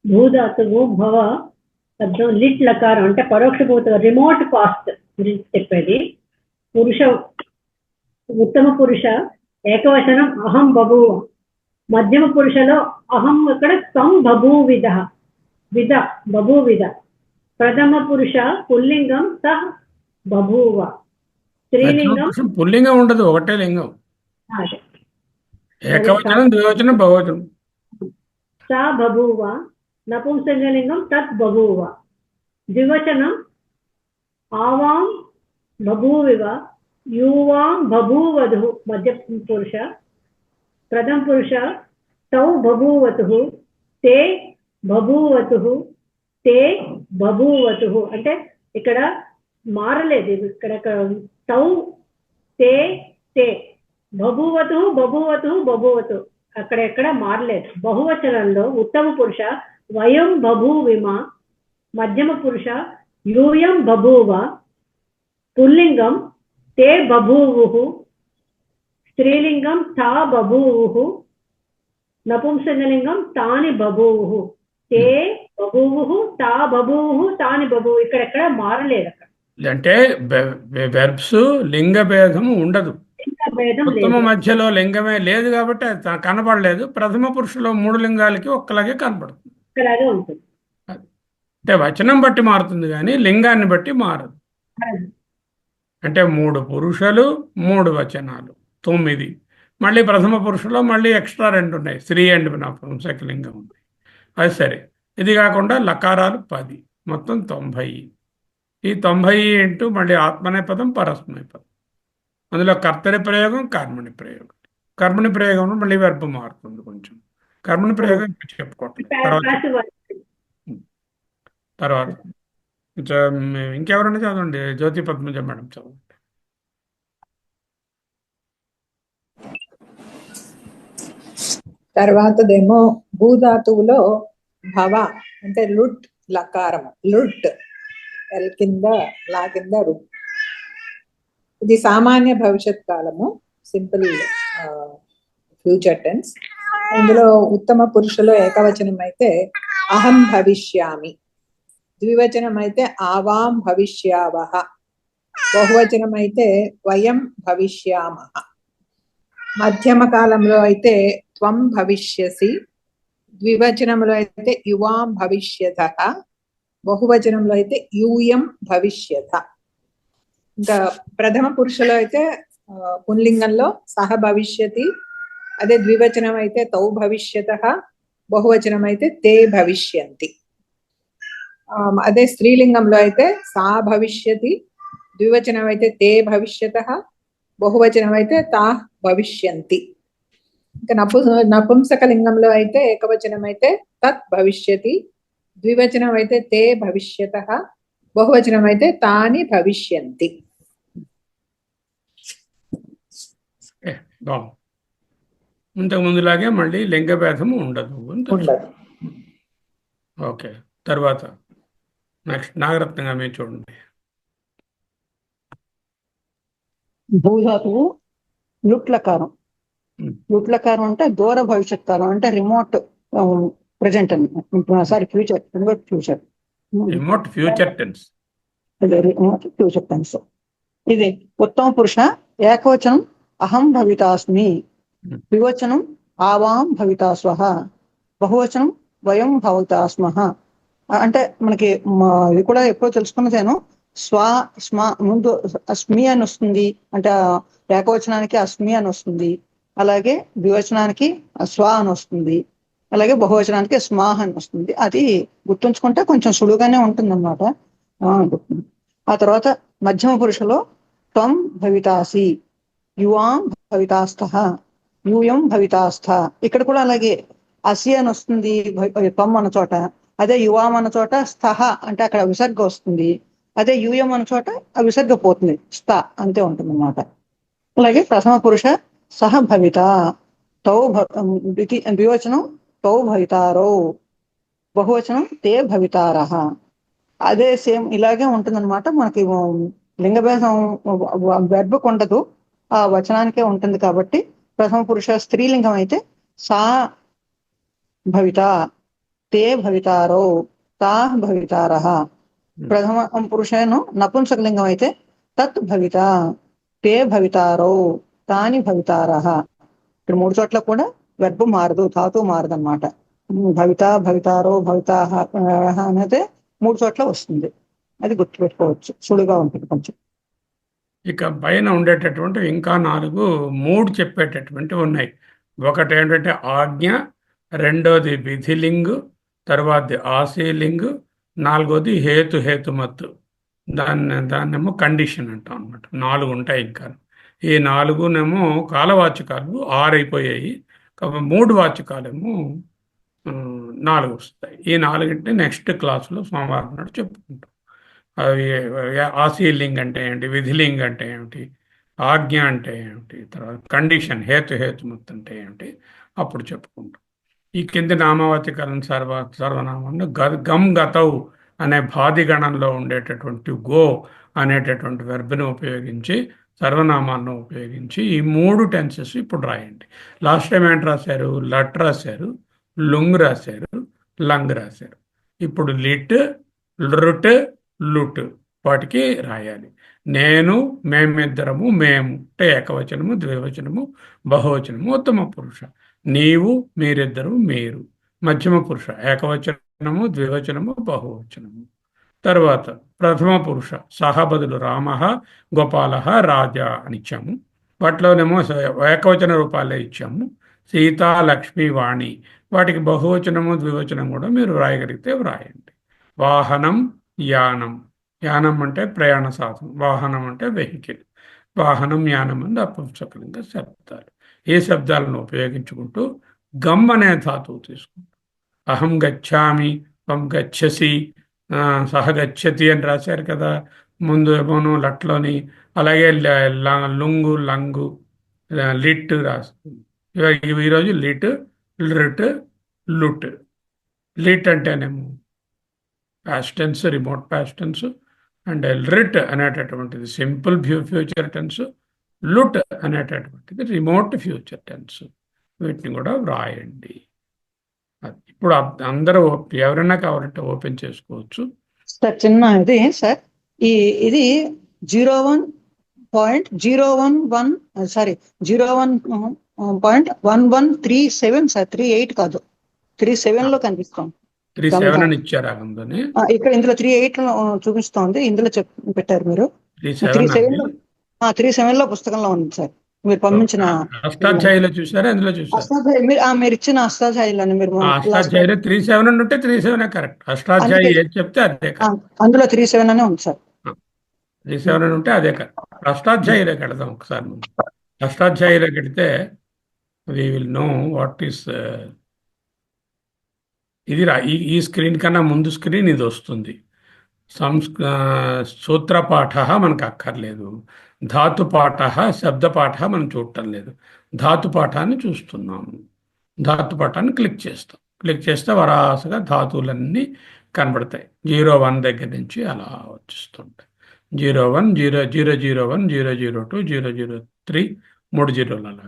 భూధాతువు భవ శబ్దం లిట్ లకారం అంటే పరోక్ష భూత రిమోట్ పాస్ట్ గురించి చెప్పేది. పురుష ఉత్తమ పురుష ఏకవచనం అహం బభూవ, మధ్యమ పురుషలో అహం అక్కడ తం బభూవిద, విద బభూవిద. ప్రథమ పురుష పుల్లింగం సహ బభూవ, స్త్రీలింగం పురుషం పుల్లింగం ఉండదు, ఒకటే లింగం. అదే ఏకవచనం, ద్వివచనం, బహువచనం. సా బభూవ, నపుంసకలింగం తత్ బభూవ, ద్వివచనం ఆవాం బభూవివ, యూవాం బభూవధు మధ్య పురుష, ప్రథమ పురుష తౌ బభూవతు, తే బభూవతు, తే బభూవతు. అంటే ఇక్కడ మారలేదు, ఇక్కడ తౌ తే తే, బభూవతు బభూవతు బభూవతు, అక్కడెక్కడ మారలేదు. బహువచనంలో ఉత్తమ పురుష వయం బభూవిమ, మధ్యమ పురుష యూయం బభూవ, పుల్లింగం తే బభూవు, స్త్రీలింగం తా బభూవు, నపుంసకలింగం తాని బభూవు, తే బభూవు, తా బభూవు, తాని బభూవు. ఇక్కడెక్కడ మారలేదు. అక్కడ అంటే వెర్బ్స్ లింగ భేదము ఉండదు. భేదం ఉత్తమ లేదు. మధ్యలో లింగమే లేదు కాబట్టి అది కనపడలేదు. ప్రథమ పురుషులో 3 లింగాలకి ఒక్కలాగే కనపడుతుంది. ఇక్కడనే ఉంటుంది. అంటే వచనం బట్టి మారుతుంది కానీ లింగాన్ని బట్టి మారదు. అంటే 3 పురుషులు 3 వచనాలు 9. మళ్ళీ ప్రథమ పురుషులో మళ్ళీ ఎక్స్ట్రా 2 ఉన్నాయి, స్త్రీ అండ్ నపుంసకలింగం ఉంది. అది సరే. ఇది కాకుండా లకారాలు 10, మొత్తం 90. ఈ 90 ఇంటూ మళ్ళీ ఆత్మనేపదం, పరస్మైపదం. అందులో కర్తరి ప్రయోగం, కర్మణి ప్రయోగం. కర్మణి ప్రయోగంలో మళ్ళీ వెర్బ్ మారుతుంది కొంచెం. కర్మణి ప్రయోగం ఇప్పుడు చెప్పుకోవట్లేదు. తర్వాత ఇంకెవరైనా చదవండి. జ్యోతి పద్మజ మేడం చదవండి. తర్వాతదేమో భూధాతువులో భవ అంటే లుట్ లకారము, లుట్ ఎల్ కింద లా కింద రు. ఇది సామాన్య భవిష్యత్ కాలము, సింపుల్ ఫ్యూచర్ టెన్స్. ఇందులో ఉత్తమ పురుషులో ఏకవచనం అయితే అహం భవిష్యామి, ద్వివచనం అయితే ఆవాం భవిష్యావహ, బహువచనం అయితే వయం భవిష్యామః. మధ్యమ కాలంలో అయితే త్వం భవిష్యసి, ద్వివచనంలో అయితే యువాం భవిష్యతః, బహువచనంలో అయితే యూయం భవిష్యత. ఇంకా ప్రథమ పురుషులో అయితే పుంలింగంలో సహ భవిష్యతి, అదే ద్వివచనం అయితే తౌ భవిష్యతః, బహువచనం అయితే తే భవిష్యంతి. అదే స్త్రీలింగంలో అయితే సా భవిష్యతి, ద్వివచనం అయితే తే భవిష్యతః, బహువచనం అయితే తా భవిష్యంతి. ఇంకా నపుంసకలింగంలో అయితే ఏకవచనం అయితే తత్ భవిష్యతి, ద్వివచనం అయితే తే భవిష్యతః, బహువచనం అయితే తాని భవిష్యంతి. ఇంతకు ముందులాగే మళ్ళీ లింగ భేదము ఉండదు. ఓకే. తర్వాత నెక్స్ట్ నాగరత్నంగా మీరు చూడండి. భూధాతువు లుట్లకారం. లుట్లకారం అంటే దూర భవిష్యత్ కాలం, అంటే రిమోట్ ప్రజెంట్ అని, sorry future, future remote future tense. Remote future tense. ఇది ఉత్తమ పురుష ఏకవచనం అహం భవితాస్మి, ద్వివచనం ఆవాం భవితాస్వః, బహువచనం వయం భవితాస్మః. అంటే మనకి ఇది కూడా ఎప్పుడో తెలుసుకున్నదేను. స్వ స్మ ముందు అస్మి అని వస్తుంది, అంటే ఏకవచనానికి అస్మి అని వస్తుంది, అలాగే ద్వివచనానికి స్వ అని వస్తుంది, అలాగే బహువచనానికి స్మాహ అని వస్తుంది. అది గుర్తుంచుకుంటే కొంచెం సులువుగానే ఉంటుంది అన్నమాట. ఆ తర్వాత మధ్యమ పురుషులో త్వం భవితాసి, యువాం భవితాస్థః, యూయం భవితాస్థ. ఇక్కడ కూడా అలాగే అసి అని వస్తుంది త్వం అన్న చోట, అదే యువాం అన్న చోట స్థః అంటే అక్కడ విసర్గ వస్తుంది, అదే యూయం అన్న చోట ఆ విసర్గ పోతుంది, స్థ అంతే ఉంటుంది అన్నమాట. అలాగే ప్రథమ పురుష సహ భవిత, తౌ ద్వివచనం తౌ భవితారో, బహువచనం తే భవితారః. అదే సేమ్ ఇలాగే ఉంటుందన్నమాట. మనకి లింగభేదం వెర్బకు ఉండదు, ఆ వచనానికే ఉంటుంది. కాబట్టి ప్రథమ పురుష స్త్రీలింగం అయితే సా భవిత, తే భవితారో, తా భవితారః. ప్రథమ పురుషను నపుంసకలింగం అయితే తత్ భవిత, తే భవితారో, తాని భవితారః. ఇక్కడ 3 చోట్ల కూడా వెర్బ్ మారదు, ధాతువు మారదు అన్నమాట. భవిత, భవితారో, భవితాః అనేది 3 చోట్ల వస్తుంది. అది గుర్తుపెట్టుకోవచ్చు, సులువుగా ఉంటుంది కొంచెం. ఇక పైన ఉండేటటువంటి ఇంకా 4 3 చెప్పేటటువంటివి ఉన్నాయి. ఒకటి ఏంటంటే ఆజ్ఞ, రెండోది విధిలింగు, తర్వాతది ఆశీలింగు, నాలుగోది హేతుమత్తు. దాన్నేమో కండిషన్ అంటాం అనమాట. 4 ఉంటాయి ఇంకా. ఈ 4నేమో కాలవాచకాలు 6 అయిపోయాయి. 3 వాచకాలేమో 4 వస్తాయి. ఈ 4 నెక్స్ట్ క్లాసులో సోమవారం నాడు చెప్పుకుంటాం. అవి ఆశీలింగ్ అంటే ఏంటి, విధిలింగ్ అంటే ఏమిటి, ఆజ్ఞ అంటే ఏమిటి, తర్వాత కండిషన్ హేతుమత్తు అంటే ఏమిటి అప్పుడు చెప్పుకుంటాం. ఈ కింది నామవాచకాలను సర్వనామంలో గమ్ గతవు అనే బాధిగణంలో ఉండేటటువంటి గో అనేటటువంటి వెర్బ్ని ఉపయోగించి సర్వనామాలను ఉపయోగించి ఈ 3 టెన్సెస్ ఇప్పుడు రాయండి. లాస్ట్ టైం ఏంటి రాశారు? లట్ రాశారు, లుంగ్ రాశారు, లంగ్ రాశారు. ఇప్పుడు లిట్, లృట్, లుట్ వాటికి రాయాలి. నేను, మేమిద్దరము, మేము అంటే ఏకవచనము, ద్వివచనము, బహువచనము, ఉత్తమ పురుష. నీవు, మీరిద్దరు, మీరు మధ్యమ పురుష, ఏకవచనము, ద్వివచనము, బహువచనము. తర్వాత ప్రథమ పురుష సహ బదులు రామ, గోపాల, రాజా అని ఇచ్చాము. వాటిలోనేమో ఏకవచన రూపాలే ఇచ్చాము. సీత, లక్ష్మి, వాణి. వాటికి బహువచనము, ద్వివచనం కూడా మీరు వ్రాయగలిగితే వ్రాయండి. వాహనం, యానం. యానం అంటే ప్రయాణ సాధనం, వాహనం అంటే వెహికల్. వాహనం, యానం అని అపుంసకలింగ శబ్దాలు. ఈ శబ్దాలను ఉపయోగించుకుంటూ గమ్ అనే ధాతువు తీసుకుంటాం. అహం గచ్చామి, త్వం గచ్చసి, సహ గచ్చతి అని రాశారు కదా ముందు ఏమోను లట్లోని. అలాగే లుంగు, లంగు, లిట్ రాస్తుంది. ఈరోజు లిట్, లిట్, లుట్. లిట్ అంటేనేమో past tense, remote past tense. And లిట్ అనేటటువంటిది సింపుల్ ఫ్యూచర్ టెన్స్. లుట్ అనేటటువంటిది రిమోట్ ఫ్యూచర్ టెన్స్. వీటిని కూడా వ్రాయండి. ఇప్పుడు అందరూ ఎవరైనా కావాలంటే ఓపెన్ చేసుకోవచ్చు. సార్ చిన్న ఇది సార్, ఇది 01.011 సారీ 01.1137 సార్, 38 కాదు, 37 లో కనిపిస్తాం. 37 అని ఇచ్చారా అందులోనే? ఇక్కడ ఇందులో 38 లో చూపిస్తోంది, ఇందులో పెట్టారు మీరు. 37 లో పుస్తకంలో ఉంది సార్, మీరు పంపించిన అష్టాధ్యాయులో చూసారా? ఎందులో చూసారా? మీరు ఇచ్చిన అష్టాధ్యాయులను మీరు అష్టాధ్యాయులు 37 ఉంటే 37 కరెక్ట్. అష్టాధ్యాయి ఏది చెప్తే అదే కరెక్ట్. అందులో 37 అనే ఉంది సార్. 37 ఉంటే అదే కరెక్ట్. అష్టాధ్యాయులకు వెళదాం ఒకసారి. అష్టాధ్యాయులకు వెళితే we will know what is. ఇది ఈ స్క్రీన్ కన్నా ముందు స్క్రీన్ ఇది వస్తుంది. సూత్రపాఠ మనకు అక్కర్లేదు. ధాతుపాఠ, శబ్దపాఠ మనం చూడటం లేదు. ధాతుపాఠాన్ని చూస్తున్నాము. ధాతుపాఠాన్ని క్లిక్ చేస్తాం. క్లిక్ చేస్తే వరాసగా ధాతువులన్నీ కనబడతాయి. 01 దగ్గర నుంచి అలా వచ్చేస్తుంటాయి. 01, 001, 002, 003, 3 జీరోలు అలా.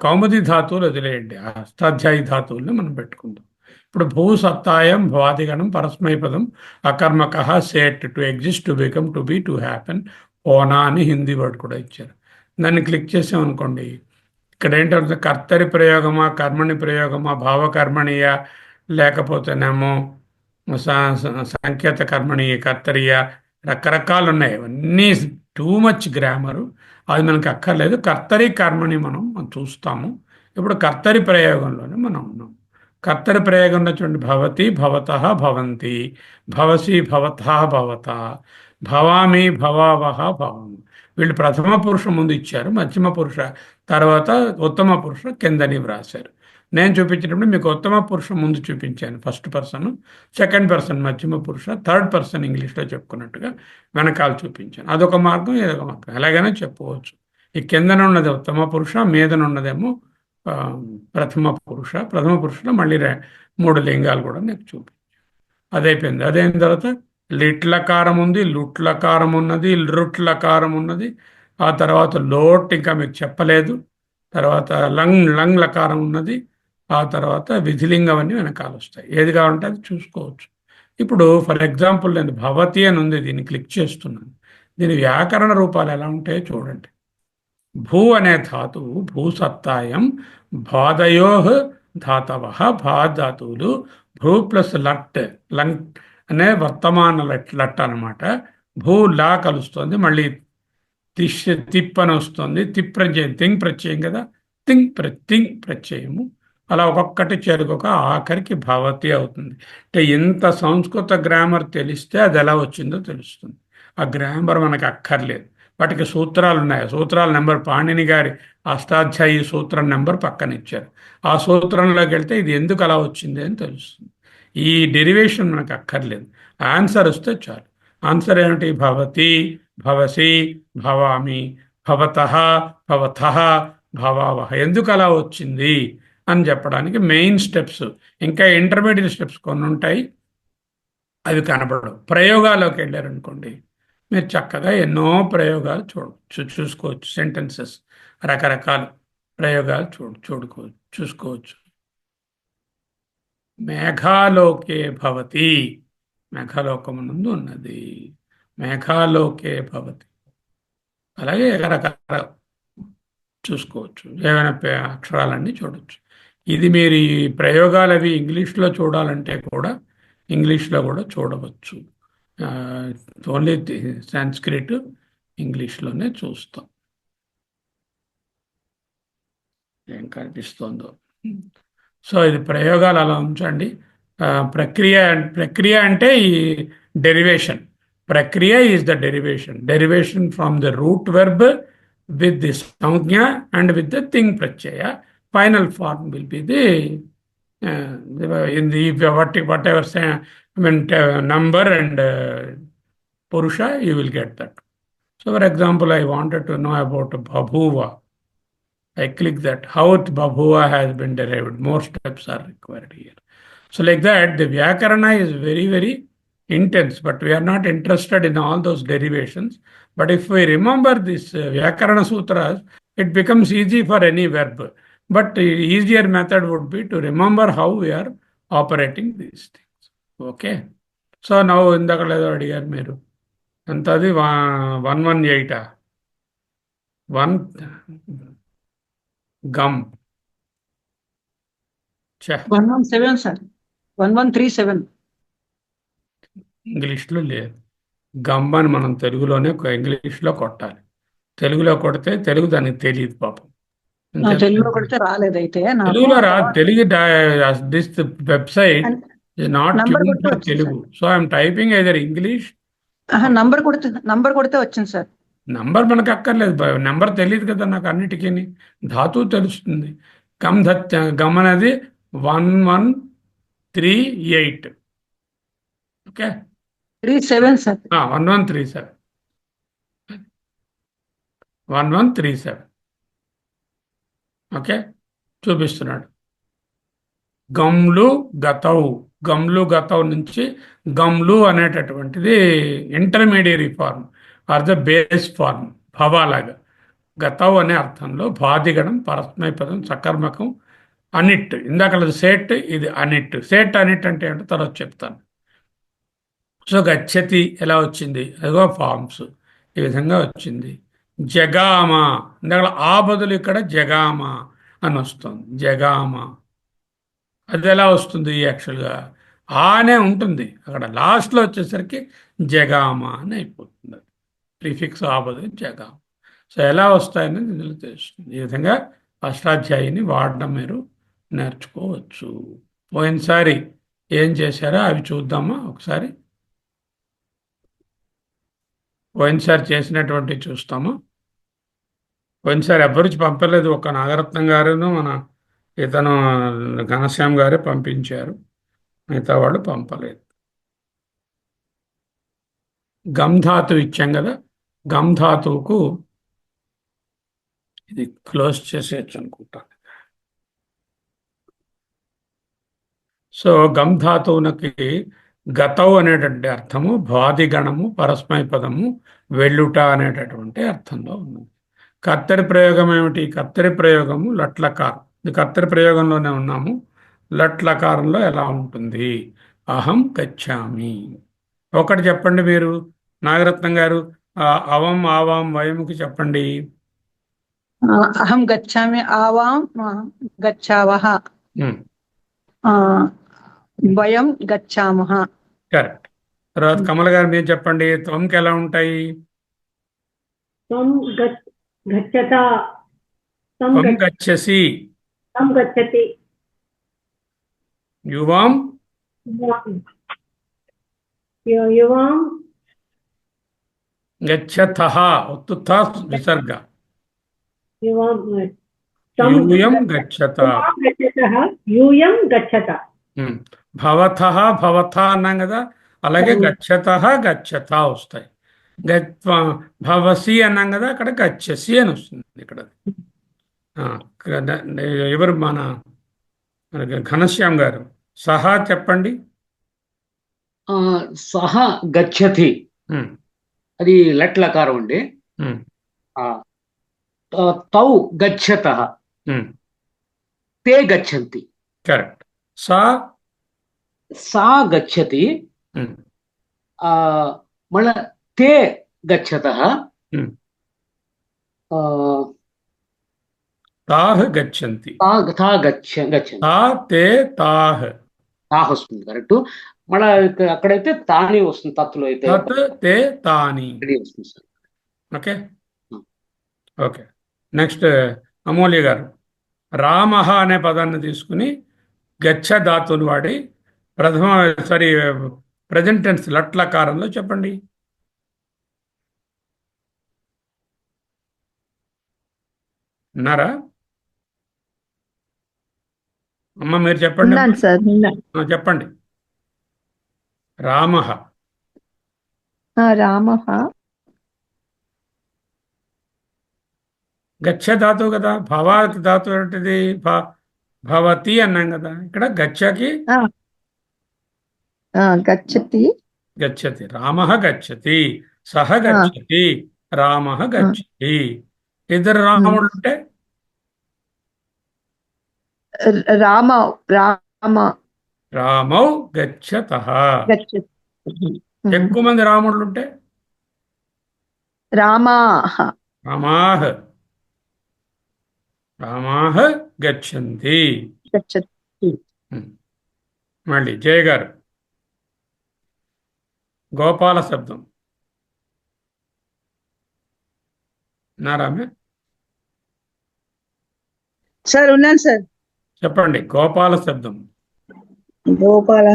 కౌముది ధాతువులు వదిలేయండి. అష్టాధ్యాయి ధాతువుల్ని మనం పెట్టుకుందాం. ఇప్పుడు భూ, సత్తాయం, భవాదిగణం, పరస్మైపదం, అకర్మక, సేట్, to exist, to become, to be, to happen, ఓనా అని హిందీ వర్డ్ కూడా ఇచ్చారు. దాన్ని క్లిక్ చేసామనుకోండి, ఇక్కడ ఏంటంటే కర్తరి ప్రయోగమా, కర్మణి ప్రయోగమా, భావకర్మణీయ, లేకపోతేనేమో సంకేత కర్మణీయ, కర్తరీయ, రకరకాలు ఉన్నాయి. అవన్నీ టూ మచ్ గ్రామరు, అది మనకి అక్కర్లేదు. కర్తరి కర్మని మనం చూస్తాము. ఇప్పుడు కర్తరి ప్రయోగంలోనే మనం ఉన్నాం. కర్తరి ప్రయోగంలో చూడండి, భవతి, భవతః, భవంతి, భవసి, భవతః, భవత, భవామి, భవావహ, భవం. వీళ్ళు ప్రథమ పురుషం ముందు ఇచ్చారు, మధ్యమ పురుష తర్వాత ఉత్తమ పురుష కిందని వ్రాశారు. నేను చూపించినప్పుడు మీకు ఉత్తమ పురుషం ముందు చూపించాను, ఫస్ట్ పర్సన్, సెకండ్ పర్సన్ మధ్యమ పురుష, థర్డ్ పర్సన్ ఇంగ్లీష్లో చెప్పుకున్నట్టుగా వెనకాల చూపించాను. అదొక మార్గం, ఇదొక మార్గం, ఎలాగైనా చెప్పుకోవచ్చు. ఈ కిందన ఉన్నది ఉత్తమ పురుష, మీదన ఉన్నదేమో ప్రథమ పురుష. ప్రథమ పురుషులో మళ్ళీ 3 లింగాలు కూడా మీకు చూపించాను. అదైపోయింది. అదైన తర్వాత లిట్లకారం ఉంది, లుట్లకారం ఉన్నది, లుట్లకారం ఉన్నది. ఆ తర్వాత లోట్ ఇంకా మీకు చెప్పలేదు. తర్వాత లంగ్ లకారం ఉన్నది. ఆ తర్వాత విధిలింగం అన్నీ వెనకాల వస్తాయి. ఏది కావాలంటే అది చూసుకోవచ్చు. ఇప్పుడు ఫర్ ఎగ్జాంపుల్ నేను భవతి అని ఉంది, దీన్ని క్లిక్ చేస్తున్నాను. దీని వ్యాకరణ రూపాలు ఎలా ఉంటాయో చూడండి. భూ అనే ధాతువు భూసత్తాయం, బాధయో ధాతవ, భా ధాతువులు భూ ప్లస్ లట్, లంగ్ అనే వర్తమాన లట్ అనమాట. భూ లా కలుస్తుంది, మళ్ళీ తిష్ తిప్ అని వస్తుంది. తిప్ ప్రత్యయం, తింగ్ ప్రత్యయం కదా, తింగ్ ప్రత్యయము. అలా ఒక్కొక్కటి చేరుకోక ఆఖరికి భవతి అవుతుంది. అంటే ఎంత సంస్కృత గ్రామర్ తెలిస్తే అది ఎలా వచ్చిందో తెలుస్తుంది. ఆ గ్రామర్ మనకు అక్కర్లేదు. వాటికి సూత్రాలు ఉన్నాయి. సూత్రాల నెంబర్ పాణిని గారి అష్టాధ్యాయి సూత్రం నెంబర్ పక్కన ఇచ్చారు. ఆ సూత్రంలోకి వెళ్తే ఇది ఎందుకు అలా వచ్చింది అని తెలుస్తుంది. ఈ డెరివేషన్ మనకు అక్కర్లేదు. ఆన్సర్ వస్తే చాలు. ఆన్సర్ ఏమిటి? భవతి, భవసి, భవామి, భవతః, భవథః, భవావహ. ఎందుకు అలా వచ్చింది అని చెప్పడానికి మెయిన్ స్టెప్స్. ఇంకా ఇంటర్మీడియట్ స్టెప్స్ కొన్ని ఉంటాయి, అవి కనపడవు. ప్రయోగాల్లోకి వెళ్ళారనుకోండి, మీరు చక్కగా ఎన్నో ప్రయోగాలు చూసుకోవచ్చు. సెంటెన్సెస్, రకరకాల ప్రయోగాలు చూసుకోవచ్చు. మేఘాలోకే భవతి, మేఘాలోకమునందు ఉన్నది. మేఘాలోకే భవతి. అలాగే రకరకాల చూసుకోవచ్చు. ఏమైనా అక్షరాలన్నీ చూడవచ్చు. ఇది మీరు ఈ ప్రయోగాలు అవి ఇంగ్లీష్లో చూడాలంటే కూడా ఇంగ్లీష్లో కూడా చూడవచ్చు. ఓన్లీ సాంస్క్రిట్ ఇంగ్లీష్లోనే చూస్తాం. ఏం కనిపిస్తుందో. సో ఇది ప్రయోగాలు అలా ఉంచండి. ప్రక్రియ అంటే ఈ డెరివేషన్. ప్రక్రియ is the derivation from the route verb with the samjna and with the thing prachaya. Final form will be the in the whatever say, number and purusha, you will get that. So for example, I wanted to know about babhuva. I click that, how babhuva has been derived. More steps are required here. So like that, the Vyakarana is very, very intense, but we are not interested in all those derivations. But if we remember this Vyakarana Sutras, it becomes easy for any verb. But the easier method would be to remember how we are operating these things. Okay. So now indakaledo adigaru meeru antadi 118 1 gum 117 sir, 1137. ఇంగ్లీష్లో లేదు. Gum అని మనం తెలుగులోనే ఇంగ్లీష్లో కొట్టాలి. తెలుగులో కొడితే తెలుగు దానికి తెలియదు పాపం. తెలుగులో కొడితే రాలేదైతే తెలుగులో రాదు. Telugu this website is not Telugu. So I'm typing either English. Number కొడితే వచ్చింది సార్. నంబర్ మనకు అక్కర్లేదు. నెంబర్ తెలియదు కదా నాకు. అన్నిటికీ ధాతువు తెలుస్తుంది. గమ్ అనేది 1138. Okay, 37 sir. 1137 1137. ఓకే, చూపిస్తున్నాడు. గమ్లు గతవు నుంచి గమ్లు అనేటటువంటిది intermediary form or the base form. భవాలాగా గతవు అనే అర్థంలో భాదిగణం, పరస్మైపదం, సకర్మకం, అనిట్. ఇందాక సెట్, ఇది అనిట్. సెట్ అనిట్ అంటే ఏంటో తర్వాత చెప్తాను. సో గచ్చతి ఎలా వచ్చింది? అదిగో ఫార్మ్స్ ఈ విధంగా వచ్చింది. జగామ, ఇందాక ఆ బదులు ఇక్కడ జగామ అని వస్తుంది. జగామ అది ఎలా వస్తుంది? యాక్చువల్గా ఆనే ఉంటుంది, అక్కడ లాస్ట్లో వచ్చేసరికి జగామ అని అయిపోతుంది. ప్రిఫిక్స్ ఆ బదులు జగామ. సో ఎలా వస్తాయనేది ఇందులో తెలుస్తుంది. ఈ విధంగా అష్టాధ్యాయిని వాడడం మీరు నేర్చుకోవచ్చు. పోయినసారి ఏం చేశారో అవి చూద్దామా ఒకసారి. పోయినసారి చేసినటువంటి చూస్తాము. పోయినసారి ఎవ్వరు పంపలేదు. ఒక నాగరత్నం గారును మన ఇతను ఘనశ్యామ్ గారే పంపించారు, మిగతా వాళ్ళు పంపలేదు. గమ్ ధాతువు ఇచ్చాం కదా, గమ్ ధాతువుకు ఇది క్లోజ్ చేసేయచ్చు అనుకుంటాను. సో గమ్ ధాతువునకి గతవు అనేటువంటి అర్థము, భాదిగణము, పరస్మైపదము, వెళ్ళుట అనేటటువంటి అర్థంలో ఉన్నది. కత్తెరి ప్రయోగం ఏమిటి? కత్తెరి ప్రయోగము లట్లకారం. ఇది కత్తెరి ప్రయోగంలోనే ఉన్నాము. లట్లకారంలో ఎలా ఉంటుంది? అహం గచ్చామి. ఒకటి చెప్పండి మీరు, నాగరత్నం గారు. అవం, ఆవాం, వయముకి చెప్పండి. అహం గచ్చామి, ఆవాం గచ్చావః, వయం గచ్చామః. కరెక్ట్. తర్వాత కమల గారు మీరు చెప్పండి, త్వంకి ఎలా ఉంటాయి? త్వం గచ్చత త్వం త్వం గచ్చసి త్వం గచ్చతి యువాం యువాం గచ్చథః ఉత్తుథ విసర్గ యువాం త్వం యూయం గచ్చత యువాం గచ్చతః యూయం గచ్చత భవతః భవథ అన్నాం కదా, అలాగే గచ్చతః గచ్చత వస్తాయి. భవసి అన్నాం కదా, అక్కడ గచ్చసి అని వస్తుంది. ఇక్కడ ఎవరు మన ఘనశ్యామ్ గారు సహా చెప్పండి. సహ గచ్చతి ఉమ్, అది లట్ లకారం అండి. ఉమ్, తౌ గచ్చతః ఉమ్, తే గచ్చంతి. కరెక్ట్. సా సా గచ్చతి ఉమ్, మళ్ళా తే గచ్చతః ఉమ్, తాహ్ గచ్చంతి. తా గచ్చంతి. తా తే తాహ్. తాహ్ వస్తుంది కరెక్ట్. మళ్ళా అక్కడైతే తాని వస్తుంది, తత్తులో అయితే తత్ తే తాని. రెడీ వస్తుంది సార్. Okay okay. నెక్స్ట్ అమూల్య గారు రామః అనే పదాన్ని తీసుకుని గచ్చ ధాతుని వాడి ప్రజెంట్ టెన్స్ లట్లకారంలో చెప్పండి. ఉన్నారా అమ్మ? మీరు చెప్పండి. ఉన్నాను సార్, చెప్పండి. రామః రామః గచ్చ ధాతువు కదా, భవా ధాతు ఏంటిది? భవతి అన్నాం కదా, ఇక్కడ గచ్చకి గచ్చతి. గచ్చతి. రామః గచ్చతి, సహ గచ్చతి, రామః గచ్చతి. ఇద్దరు రాముడు ఉంటే రామౌ గచ్చతః. గచ్చతి. ఎక్కువ మంది రాముడు ఉంటే రామాః రామాః రామాః గచ్చంతి. గచ్చతి. మళ్ళీ జయ గారు గోపాల శబ్దం నారామే సార్ ఉన్నాను సార్. చెప్పండి. గోపాల శబ్దం గోపాల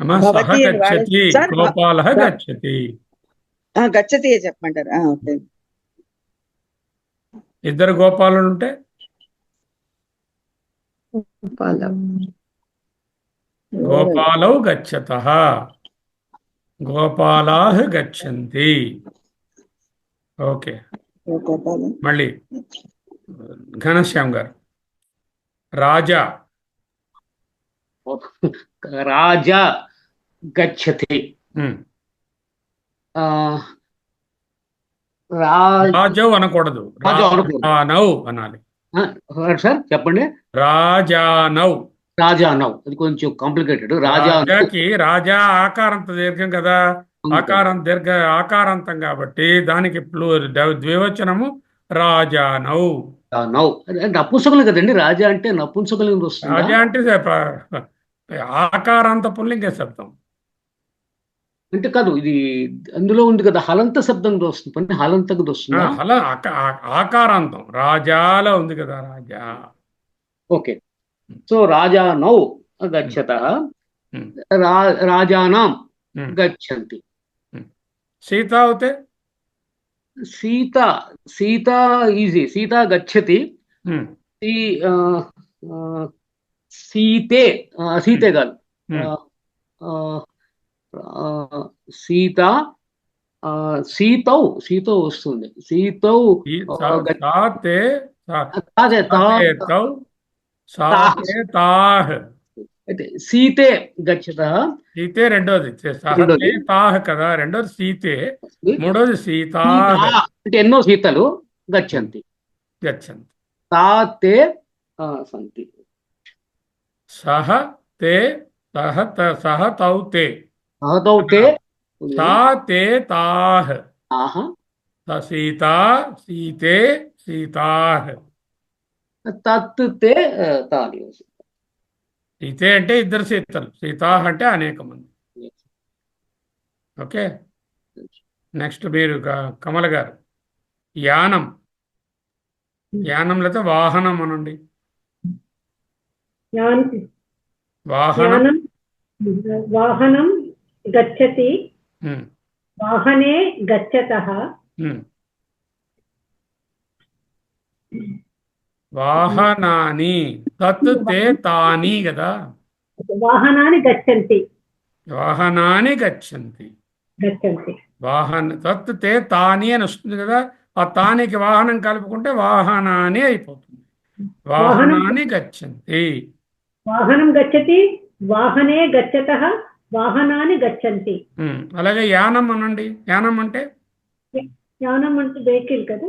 అమ్మా. సహ భవతి అని గచ్చతి, సార్, గోపాల గచ్చతి. గచ్చతి చెప్పమంటారు. ఓకే. ఇద్దరు గోపాలులు ఉంటే గోపాలౌ గచ్చతః, గోపాలాః గచ్చంతి. ఓకే. గోపాల మళ్ళీ ఘనశ్యామ్ గారు రాజా రాజా గచ్చతి. ఉమ్. ఆ, రాజౌ అనకూడదు, రాజౌ అనకూడదు. రాజానౌ అనాలి. సార్ చెప్పండి. రాజానౌ. రాజానౌ అది కొంచెం కాంప్లికేటెడ్. రాజాకి రాజా ఆకారంత దీర్ఘం కదా, ఆకారాంతం కాబట్టి దానికి ద్వివచనము రాజానౌ. నౌ నపుంసకులు కదండి. రాజా అంటే నపుంసకుల నుంచి వస్తుంది. రాజా అంటే ఆకారాంత పుల్లింగ శబ్దం. అంటే కాదు, ఇది అందులో ఉంది కదా, హలంత శబ్దం వస్తుంది. హలంతకు వస్తుందా? ఆకారాంతం రాజాలో ఉంది కదా, రాజా. ఓకే. సో రాజా నౌ గచ్చతః, రాజానాం గచ్చంతి. సీత అవుతే సీత సీత ఈజీ. సీత గచ్చతి. సీతే సీతే కాదు, సీత సీతౌ సీతౌ వస్తుంది. సీతౌ అయితే సీతే గచ్చతః. సీతే రెండోది తాహ్ కదా, రెండోది సీతే, మూడోది సీతా. అంటే ఎన్నో సీతలు గచ్చంతి. గచ్చంతి. తాతే సంతి. సహ తే సహ తౌ తే సహతౌతే తా తే తాహ్ ఆహా సీతా సీతే సీతాహ్. తత్ తే తాని. సీతే అంటే ఇద్దరు సీతలు, సీతాహ్ అంటే అనేక మంది. ఓకే. నెక్స్ట్ మీరు కమల గారు. యానం. యానం లేకపోతే వాహనం అనండి. వాహనం. యానం వాహనం గచ్చతి, ఉమ్, వాహనే గచ్చతః, ఉమ్. వాహనాని తత్ తే తాని కదా. వాహనాన్ని గచ్చంతి. వాహనాన్ని గచ్చంతి. తత్ తే తాని అని వస్తుంది కదా. ఆ తానికి వాహనం కలుపుకుంటే వాహనాన్ని అయిపోతుంది. వాహనాన్ని గచ్చంతి. వాహనం గచ్చతి, వాహనే గచ్చతః, వాహనాన్ని గచ్చంతి. అలాగే యానం అనండి. యానం అంటే యానం అంటే వెహికల్ కదా.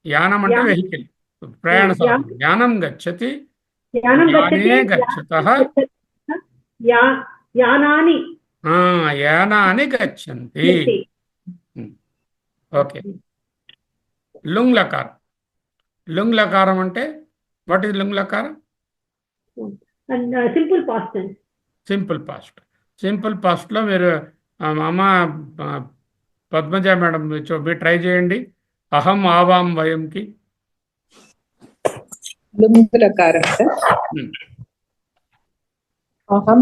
యానం అంటే వెహికల్, ప్రయాణ సాధనం. యానం గచ్చతి, యానం గచ్చతి, యానే గచ్చతః, యానాని యానాని గచ్చంతి. ఓకే. లుంగ్ లకారం. లుంగ్ లకారం అంటే వాట్ ఇస్ లుంగ్ లకారం? Simple past tense. Simple past. Simple పాస్ట్లో మీరు అమ్మ పద్మజ మేడం మీరు ట్రై చేయండి. అహం ఆవాం వయంకి. లుంగులకారం సార్. అహం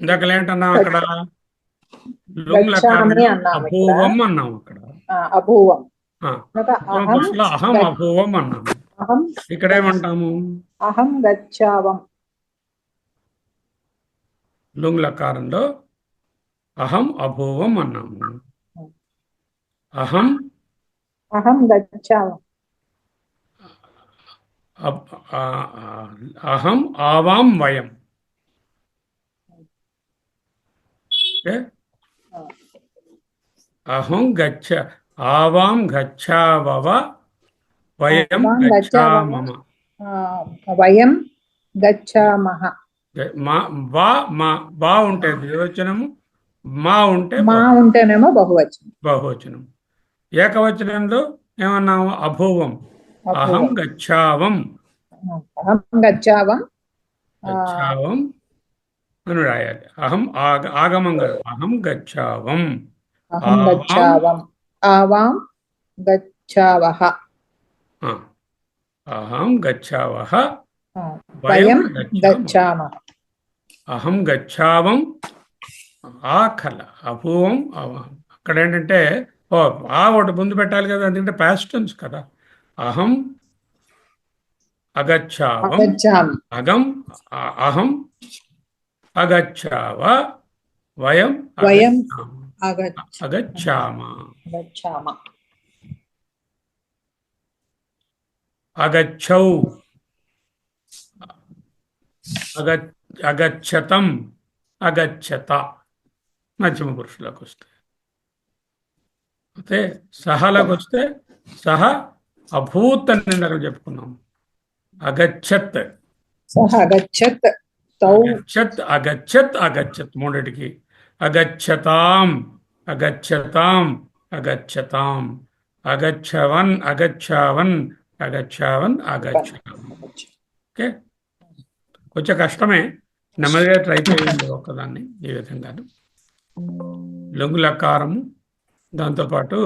ఇందాక ఏంటన్నాం అక్కడ? లుంగ్ గచ్చామి లకారంలో అన్నాము ఇక్కడ. అభూవం అన్నాం అక్కడ. అభూవం. అహం అభూవం అన్నాము. అహం ఇక్కడ ఏమంటాము? అహం గచ్చావం. లుంగ్ లకారంలో అహం అభూవం అన్నాము. అహం గచ్చావం. అహం ఆవాం వయం. అహం గచ్చ ఆవాం గచ్చావవ వయం గచ్చామమ. వయం గచ్చామః. బా ఉంటే ద్వివచనము, మా ఉంటే ఉంటేనేమో బహువచనం. బహువచనం. ఏకవచనంలో ఏమన్నాము? అభూవం. అహం గచ్చావం. గచ్చావం అని రాయాలి. అహం ఆగమం కాదు. అహం గచ్చావం. ఆవాం గచ్చావః. అహం గచ్చావః వయం గచ్చామః. అహం గచ్చావం ఆఖల అభూవం. అక్కడ ఏంటంటే ఒకటి ముందు పెట్టాలి కదా, ఎందుకంటే పాస్ట్ టెన్స్ కదా. అహం అగచ్చావం. అహం అగచ్చావ వయం అగచ్చామ. అగచ్చౌ అగచ్చతం అగచ్చత మధ్యమ పురుషులకు వస్తే. అయితే సహలకు వస్తే సహ అభూత్ అని నిన్న చెప్పుకున్నాం. అగచ్చత్ అగచ్చత్ అగచ్చత్ అగచ్చత్ మూడిటికి. అగచ్చతాం అగచ్చతాం అగచ్చతాం. అగచ్చవన్ అగచ్చావన్ అగచ్చావన్ అగచ్చావన్. ఓకే, కొంచెం కష్టమే, నెమ్మదిగా ట్రై చేయండి ఒక్కదాన్ని. ఈ విధంగా లఘు లకారము, దాంతోపాటు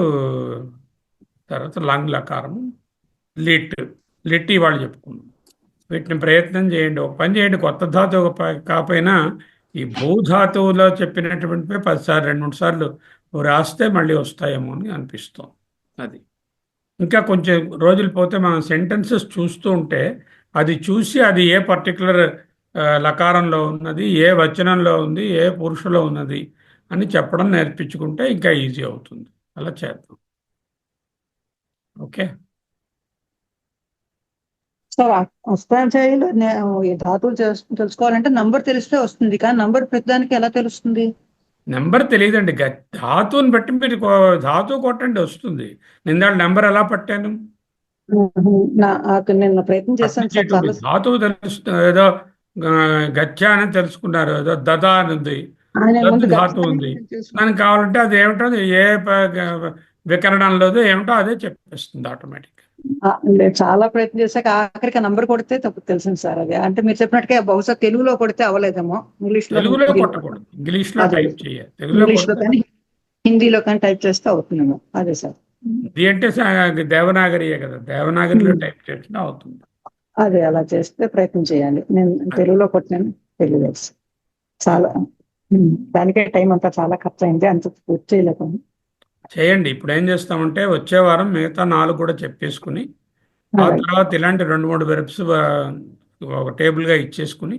తర్వాత లాంగ్ లకారము, లిట్ ఇవాళ చెప్పుకున్నాం. వీటిని ప్రయత్నం చేయండి. ఒక పని చేయండి, కొత్త ధాతువు కాకపోయినా ఈ భూధాతువులో చెప్పినటువంటి 10 సార్లు 2-3 సార్లు రాస్తే మళ్ళీ వస్తాయేమో అని అనిపిస్తాం. అది ఇంకా కొంచెం రోజులు పోతే మనం సెంటెన్సెస్ చూస్తూ ఉంటే అది చూసి అది ఏ పర్టికులర్ లకారంలో ఉన్నది, ఏ వచనంలో ఉంది, ఏ పురుషులో ఉన్నది అని చెప్పడం నేర్పించుకుంటే ఇంకా ఈజీ అవుతుంది. అలా చేద్దాం. ఓకే సార్, అష్టాధ్యాయులు ఈ ధాతువులు తెలుసుకోవాలంటే నంబర్ తెలిస్తే వస్తుంది, కానీ నంబర్ ప్రతిదానికి ఎలా తెలుస్తుంది? నెంబర్ తెలియదండి. ధాతువుని బట్టి మీరు ధాతువు కొట్టండి వస్తుంది. నిన్న నెంబర్ ఎలా పట్టాను? నిన్న ప్రయత్నం చేశాను సార్. ధాతువు తెలుస్తుంది. ఏదో గచ్చ అని తెలుసుకున్నారు, ఏదో దదా అని ఉంది, ధాతువు ఉంది. దానికి కావాలంటే అది ఏమిటో, ఏ వికరణంలో ఏమిటో అదే చెప్పేస్తుంది ఆటోమేటిక్గా. లేదు, చాలా ప్రయత్నం చేశాక ఆఖరికి నంబర్ కొడితే తప్పు తెలిసింది సార్. అది అంటే మీరు చెప్పినట్టుగా బహుశా తెలుగులో కొడితే అవ్వలేదేమో, ఇంగ్లీష్ లో తెలుగులో హిందీలో కొట్టకూడదు, ఇంగ్లీష్లో అదే. టైప్ చేయాలి. తెలుగులో ఇంగ్లీష్ లో కొడితే కానీ హిందీలో కానీ టైప్ చేస్తే అవుతుందేమో. అదే సార్. ఇది అంటే దేవనాగరియే కదా, దేవనాగరిలో టైప్ చేసినా అవుతుంది. అదే అలా చేస్తే ప్రయత్నం చేయాలి. నేను తెలుగులో కొట్టినాను, తెలుగు చాలా దానికే టైం అంతా చాలా ఖర్చు అయింది, అంత పూర్తి చేయలేకపోయింది. చేయండి. ఇప్పుడు ఏం చేస్తామంటే వచ్చే వారం మిగతా 4 కూడా చెప్పేసుకుని ఆ అలాగే. తర్వాత ఇలాంటి 2-3 వెర్బ్స్ ఒక టేబుల్గా ఇచ్చేసుకుని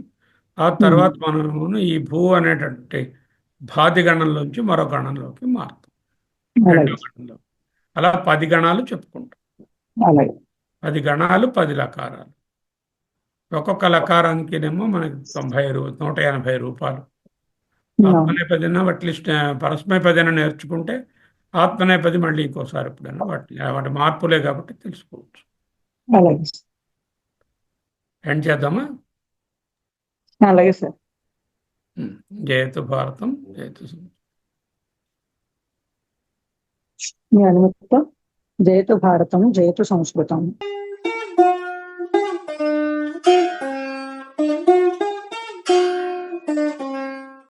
ఆ తర్వాత మనం ఈ భూ అనేటువంటి భాది గణంలోంచి మరో గణంలోకి మారుతాం, రెండో అలాగే గణంలో. అలా 10 గణాలు చెప్పుకుంటాం. అలాగే 10 గణాలు, 10 లకారాలు. ఒక్కొక్క లకారానికినేమో మనకి 180 రూపాయలు. ఆత్మనేపదిన అట్లీస్ట్ పరస్మైపదిన నేర్చుకుంటే ఆత్మనేపది మళ్ళీ ఇంకోసారి ఎప్పుడైనా వాటి మార్పులే కాబట్టి తెలుసుకోవచ్చు. అలాగే ఎండ్ చేద్దామా? అలాగే సార్. జయతు భారతం, జయతు మీ అనుమతితో జయతు భారతం, జయతు సంస్కృతం.